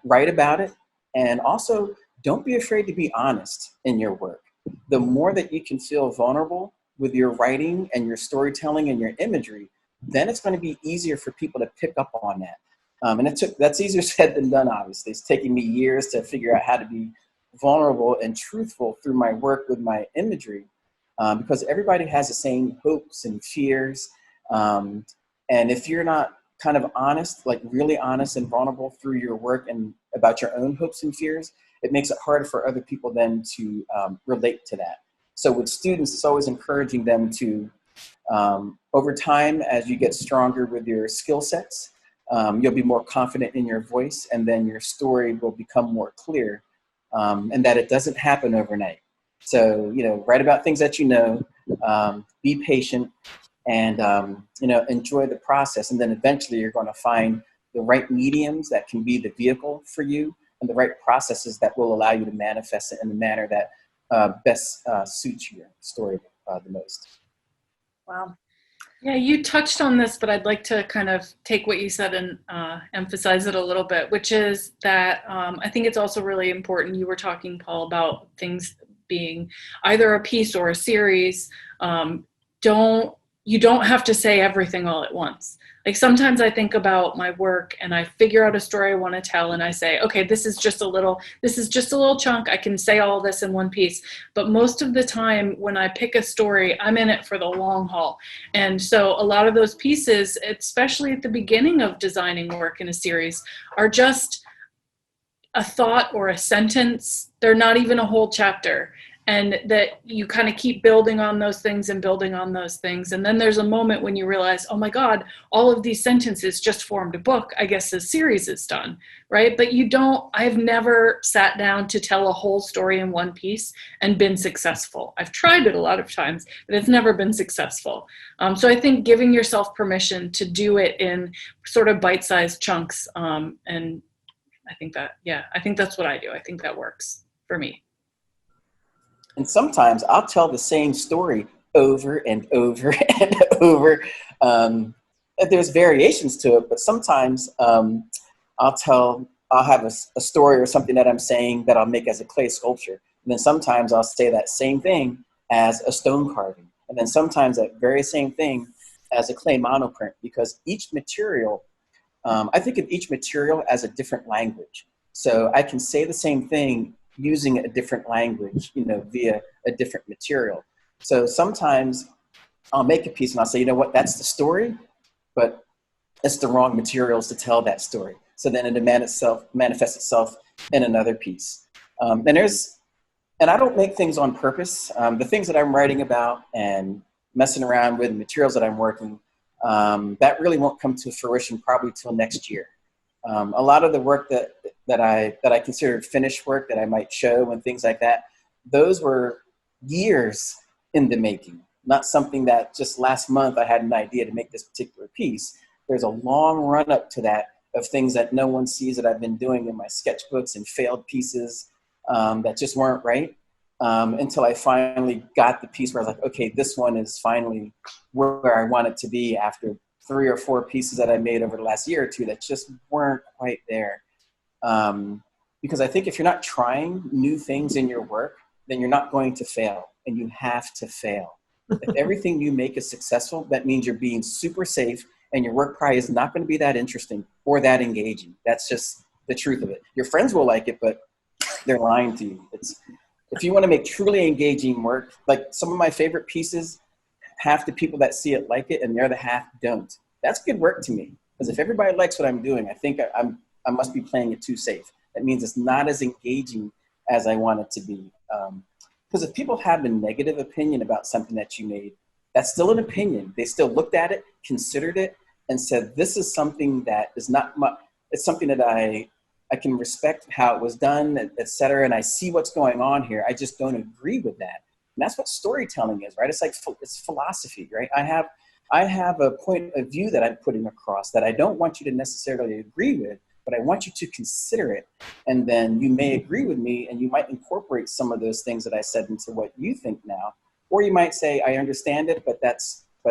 write about it. And also don't be afraid to be honest in your work. The more that you can feel vulnerable with your writing and your storytelling and your imagery, then it's going to be easier for people to pick up on that. And that's easier said than done, obviously. It's taken me years to figure out how to be vulnerable and truthful through my work with my imagery, because everybody has the same hopes and fears. And if you're not kind of honest, like really honest and vulnerable through your work and about your own hopes and fears, it makes it harder for other people then to relate to that. So with students, it's always encouraging them to, over time, as you get stronger with your skill sets, you'll be more confident in your voice, and then your story will become more clear, and that it doesn't happen overnight. So, write about things that be patient, and, enjoy the process. And then eventually you're going to find the right mediums that can be the vehicle for you, and the right processes that will allow you to manifest it in the manner that best suits your story the most. Wow. Yeah, you touched on this, but I'd like to kind of take what you said and emphasize it a little bit, which is that I think it's also really important. You were talking, Paul, about things being either a piece or a series. You don't have to say everything all at once. Like sometimes I think about my work and I figure out a story I want to tell and I say, okay, this is just a little chunk. I can say all this in one piece. But most of the time when I pick a story, I'm in it for the long haul. And so a lot of those pieces, especially at the beginning of designing work in a series, are just a thought or a sentence. They're not even a whole chapter. And that you kind of keep building on those things and building on those things. And then there's a moment when you realize, oh my God, all of these sentences just formed a book. I guess the series is done, right? But I've never sat down to tell a whole story in one piece and been successful. I've tried it a lot of times, but it's never been successful. So I think giving yourself permission to do it in sort of bite-sized chunks. And I think that's what I do. I think that works for me. And sometimes I'll tell the same story over and over and over. There's variations to it, but sometimes I'll have a story or something that I'm saying that I'll make as a clay sculpture. And then sometimes I'll say that same thing as a stone carving. And then sometimes that very same thing as a clay monoprint, because each material, I think of each material as a different language. So I can say the same thing using a different language, via a different material. So sometimes I'll make a piece and I'll say, you know what, that's the story, but it's the wrong materials to tell that story. So then it manifests itself in another piece. And I don't make things on purpose. The things that I'm writing about and messing around with, materials that I'm working, that really won't come to fruition probably till next year. A lot of the work that I considered finished work that I might show and things like that, those were years in the making, not something that just last month I had an idea to make this particular piece. There's a long run up to that of things that no one sees that I've been doing in my sketchbooks and failed pieces that just weren't right, until I finally got the piece where I was like, okay, this one is finally where I want it to be after 3 or 4 pieces that I made over the last year or two that just weren't quite there. Because I think if you're not trying new things in your work, then you're not going to fail, and you have to fail. If everything you make is successful, that means you're being super safe, and your work probably is not going to be that interesting or that engaging. That's just the truth of it. Your friends will like it, but they're lying to you. If you want to make truly engaging work, like some of my favorite pieces, half the people that see it like it and the other half don't. That's good work to me, because if everybody likes what I'm doing, I think I must be playing it too safe. That means it's not as engaging as I want it to be. Because if people have a negative opinion about something that you made, that's still an opinion. They still looked at it, considered it, and said, this is something that is not much. It's something that I can respect how it was done, et cetera, and I see what's going on here. I just don't agree with that. And that's what storytelling is, right? It's philosophy, right? I have a point of view that I'm putting across that I don't want you to necessarily agree with, but I want you to consider it. And then you may agree with me, and you might incorporate some of those things that I said into what you think now. Or you might say, I understand it, but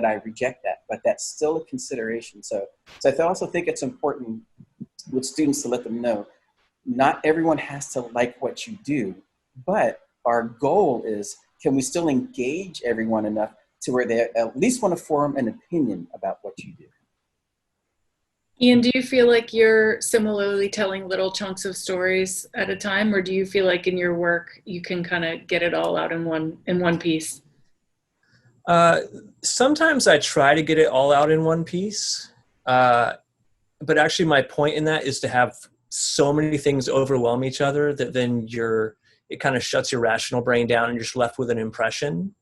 I reject that. But that's still a consideration. So I also think it's important with students to let them know, not everyone has to like what you do, but our goal is, can we still engage everyone enough to where they at least want to form an opinion about what you do? Ian, do you feel like you're similarly telling little chunks of stories at a time, or do you feel like in your work you can kind of get it all out in one piece? Sometimes I try to get it all out in one piece, but actually my point in that is to have so many things overwhelm each other that then it kind of shuts your rational brain down and you're just left with an impression.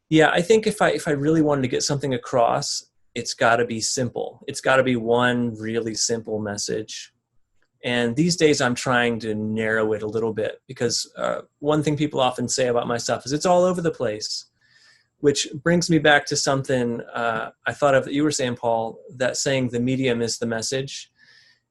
Yeah, I think if I really wanted to get something across, it's got to be simple. It's got to be one really simple message. And these days I'm trying to narrow it a little bit, because one thing people often say about my stuff is it's all over the place, which brings me back to something I thought of that you were saying, Paul, that saying the medium is the message.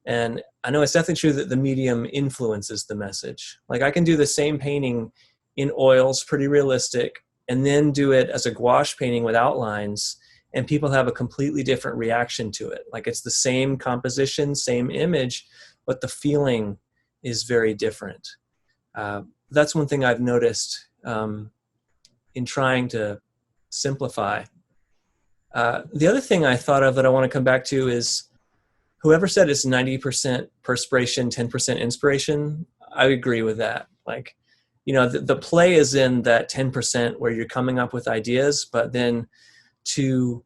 And I know it's definitely true that the medium influences the message. Like I can do the same painting in oils, pretty realistic, and then do it as a gouache painting with outlines, and people have a completely different reaction to it. Like it's the same composition, same image, but the feeling is very different. That's one thing I've noticed in trying to simplify. The other thing I thought of that I want to come back to is, whoever said it's 90% perspiration, 10% inspiration, I agree with that. Like, the play is in that 10% where you're coming up with ideas, but then to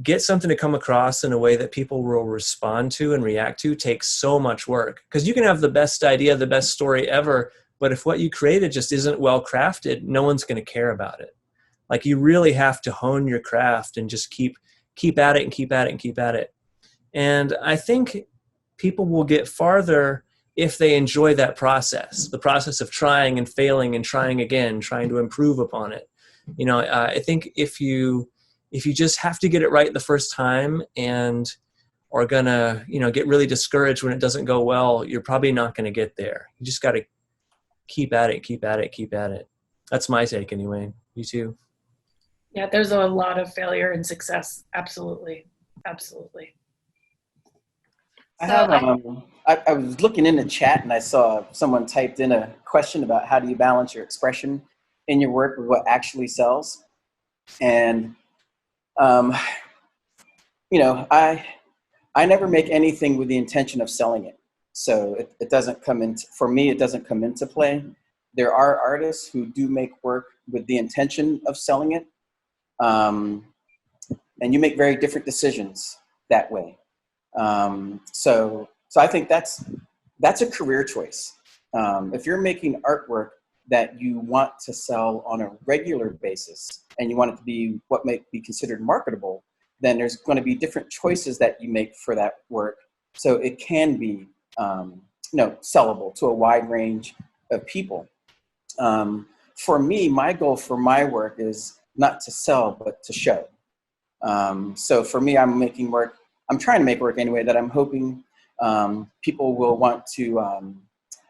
get something to come across in a way that people will respond to and react to takes so much work. Because you can have the best idea, the best story ever, but if what you created just isn't well crafted, no one's going to care about it. Like you really have to hone your craft and just keep at it and keep at it and keep at it. And I think people will get farther if they enjoy that process, the process of trying and failing and trying again, trying to improve upon it. I think if you just have to get it right the first time and are gonna, get really discouraged when it doesn't go well, you're probably not going to get there. You just got to keep at it, keep at it, keep at it. That's my take anyway. You too. Yeah, there's a lot of failure and success. Absolutely. Absolutely. I So have, I was looking in the chat and I saw someone typed in a question about how do you balance your expression in your work with what actually sells. And, you know, I never make anything with the intention of selling it. So it doesn't come into, for me, it doesn't come into play. There are artists who do make work with the intention of selling it. And you make very different decisions that way. So I think that's a career choice. If you're making artwork that you want to sell on a regular basis and you want it to be what might be considered marketable, then there's going to be different choices that you make for that work. So it can be, sellable to a wide range of people. For me, my goal for my work is not to sell, but to show. So for me, I'm trying to make work anyway that I'm hoping people will want to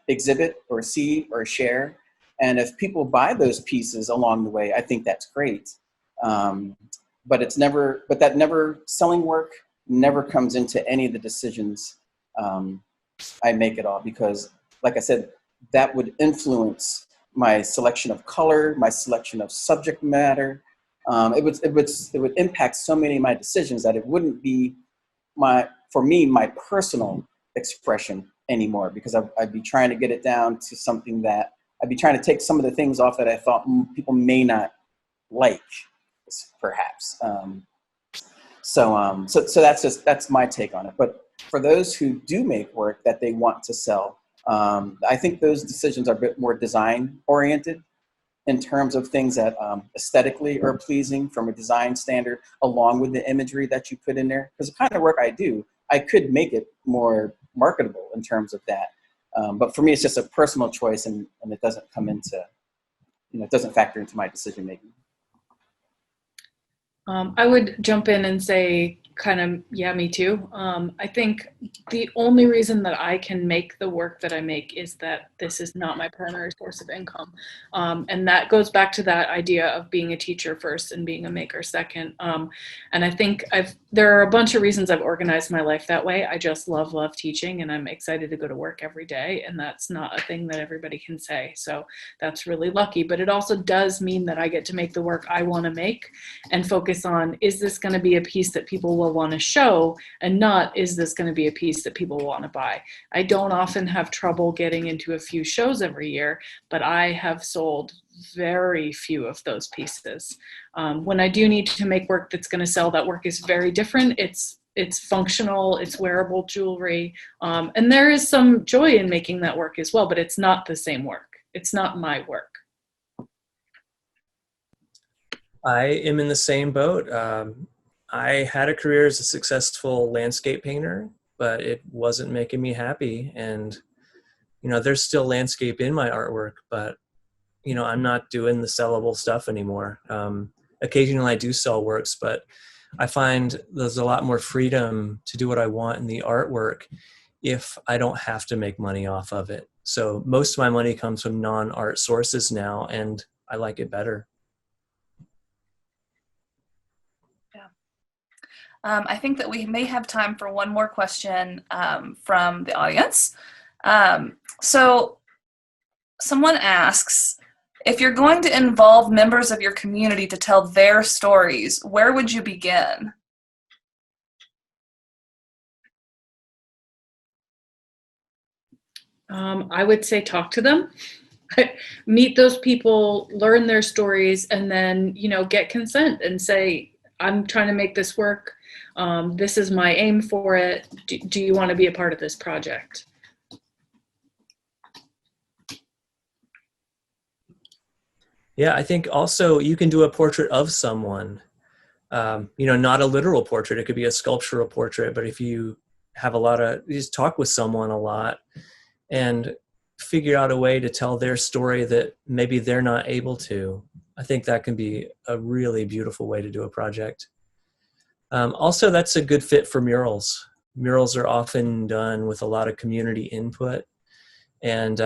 exhibit or see or share. And if people buy those pieces along the way, I think that's great. But that selling work never comes into any of the decisions I make at all, because like I said, that would influence my selection of color, my selection of subject matter. It would impact so many of my decisions that it wouldn't be my personal expression anymore, because I'd be trying to get it down to something that I'd be trying to take some of the things off that I thought people may not like, perhaps. So that's my take on it. But for those who do make work that they want to sell, I think those decisions are a bit more design oriented in terms of things that aesthetically are pleasing from a design standard, along with the imagery that you put in there. Because the kind of work I do, I could make it more marketable in terms of that. But for me, it's just a personal choice, and it doesn't come into, it doesn't factor into my decision making. I would jump in and say yeah, me too. I think the only reason that I can make the work that I make is that this is not my primary source of income. And that goes back to that idea of being a teacher first and being a maker second. And I think there are a bunch of reasons I've organized my life that way. I just love teaching, and I'm excited to go to work every day. And that's not a thing that everybody can say. So that's really lucky. But it also does mean that I get to make the work I want to make and focus on, is this going to be a piece that people will want to show, and not, is this going to be a piece that people want to buy? I don't often have trouble getting into a few shows every year, but I have sold very few of those pieces. When I do need to make work that's going to sell, that work is very different. It's functional, it's wearable jewelry, and there is some joy in making that work as well, but it's not the same work. It's not my work. I am in the same boat. I had a career as a successful landscape painter, but it wasn't making me happy. And, there's still landscape in my artwork, but, I'm not doing the sellable stuff anymore. Occasionally I do sell works, but I find there's a lot more freedom to do what I want in the artwork if I don't have to make money off of it. So most of my money comes from non-art sources now, and I like it better. I think that we may have time for one more question from the audience. So someone asks, if you're going to involve members of your community to tell their stories, where would you begin? I would say talk to them. Meet those people, learn their stories, and then, get consent and say, I'm trying to make this work. This is my aim for it. Do you want to be a part of this project? Yeah, I think also you can do a portrait of someone, not a literal portrait. It could be a sculptural portrait, but if you have you just talk with someone a lot and figure out a way to tell their story that maybe they're not able to, I think that can be a really beautiful way to do a project. Also, that's a good fit for murals. Murals are often done with a lot of community input. And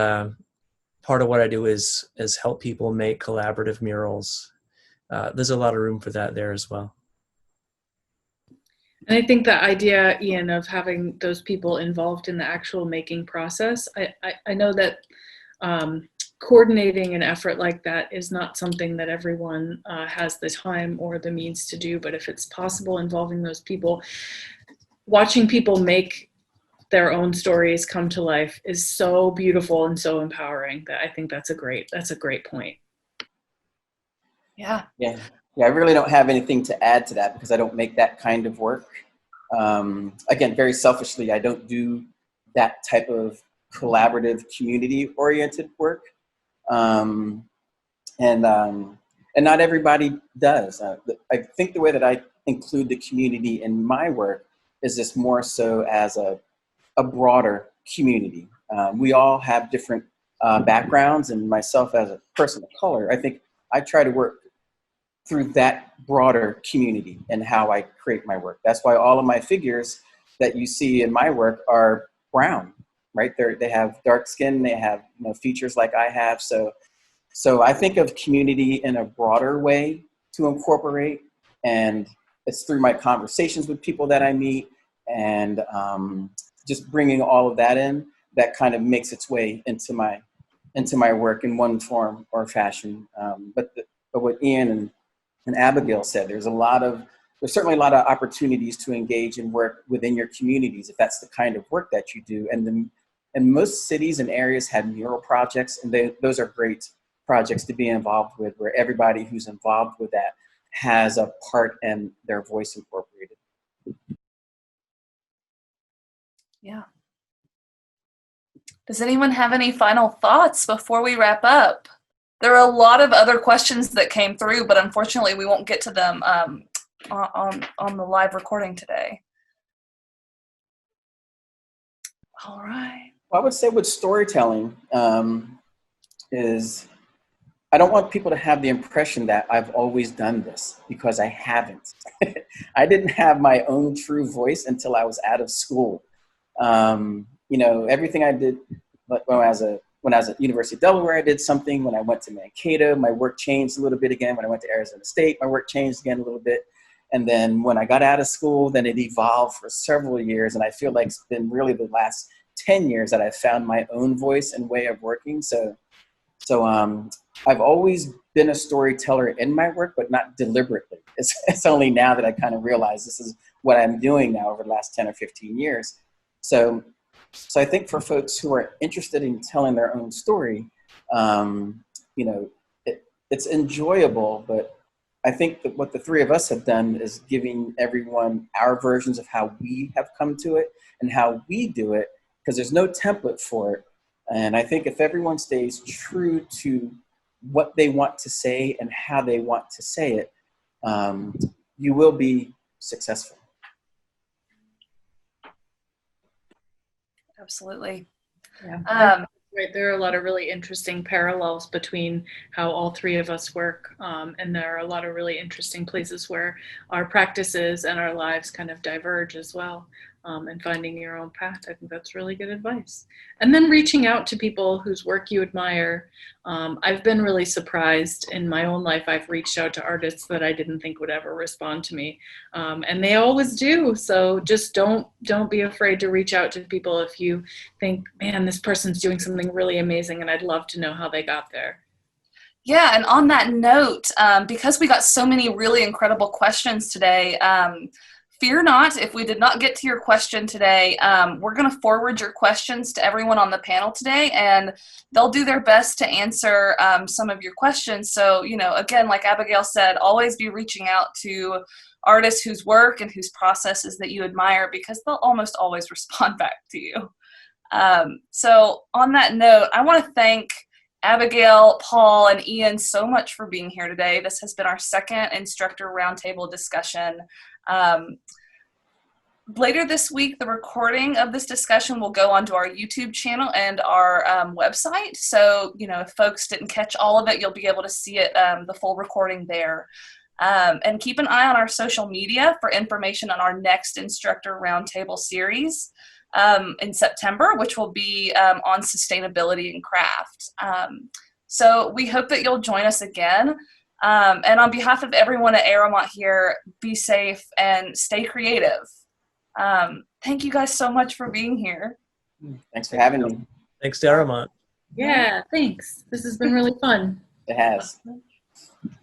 part of what I do is help people make collaborative murals. there's a lot of room for that there as well. And I think the idea, Ian, of having those people involved in the actual making process, I know that coordinating an effort like that is not something that everyone has the time or the means to do, but if it's possible involving those people, watching people make their own stories come to life is so beautiful and so empowering that I think that's a great point. Yeah. Yeah. Yeah, I really don't have anything to add to that because I don't make that kind of work. Again, very selfishly, I don't do that type of collaborative, community-oriented work. And not everybody does. I think the way that I include the community in my work is just more so as a broader community. We all have different backgrounds, and myself as a person of color, I think I try to work through that broader community and how I create my work. That's why all of my figures that you see in my work are brown, right? They have dark skin, they have features like I have. So I think of community in a broader way to incorporate, and it's through my conversations with people that I meet, and just bringing all of that in that kind of makes its way into my work in one form or fashion. But what Ian and Abigail said, there's certainly a lot of opportunities to engage and work within your communities if that's the kind of work that you do. And most cities and areas have mural projects, and those are great projects to be involved with, where everybody who's involved with that has a part and their voice incorporated. Yeah. Does anyone have any final thoughts before we wrap up? There are a lot of other questions that came through, but unfortunately we won't get to them on the live recording today. All right. Well, I would say with storytelling is I don't want people to have the impression that I've always done this, because I haven't. I didn't have my own true voice until I was out of school. Everything I did when I was at University of Delaware, I did something. When I went to Mankato, my work changed a little bit again. When I went to Arizona State, my work changed again a little bit. And then when I got out of school, then it evolved for several years. And I feel like it's been really the last 10 years that I've found my own voice and way of working. So I've always been a storyteller in my work, but not deliberately. It's only now that I kind of realize this is what I'm doing now over the last 10 or 15 years. So I think for folks who are interested in telling their own story, it's enjoyable, but I think that what the three of us have done is giving everyone our versions of how we have come to it and how we do it, because there's no template for it. And I think if everyone stays true to what they want to say and how they want to say it, you will be successful. Absolutely. Yeah. Right. There are a lot of really interesting parallels between how all three of us work. And there are a lot of really interesting places where our practices and our lives kind of diverge as well. And finding your own path. I think that's really good advice. And then reaching out to people whose work you admire. I've been really surprised in my own life. I've reached out to artists that I didn't think would ever respond to me. And they always do. So just don't be afraid to reach out to people if you think, man, this person's doing something really amazing and I'd love to know how they got there. Yeah, and on that note, because we got so many really incredible questions today, fear not if we did not get to your question today. We're going to forward your questions to everyone on the panel today, and they'll do their best to answer some of your questions. So, again, like Abigail said, always be reaching out to artists whose work and whose processes that you admire, because they'll almost always respond back to you. So on that note, I want to thank Abigail, Paul, and Ian so much for being here today. This has been our second Instructor Roundtable discussion. Later this week, the recording of this discussion will go onto our YouTube channel and our website. So, if folks didn't catch all of it, you'll be able to see it, the full recording there. And keep an eye on our social media for information on our next Instructor Roundtable series in September, which will be on sustainability and craft. So we hope that you'll join us again. And on behalf of everyone at Arrowmont here, be safe and stay creative. Thank you guys so much for being here. Thanks for having me. Thanks to Arrowmont. Yeah, thanks. This has been really fun. It has.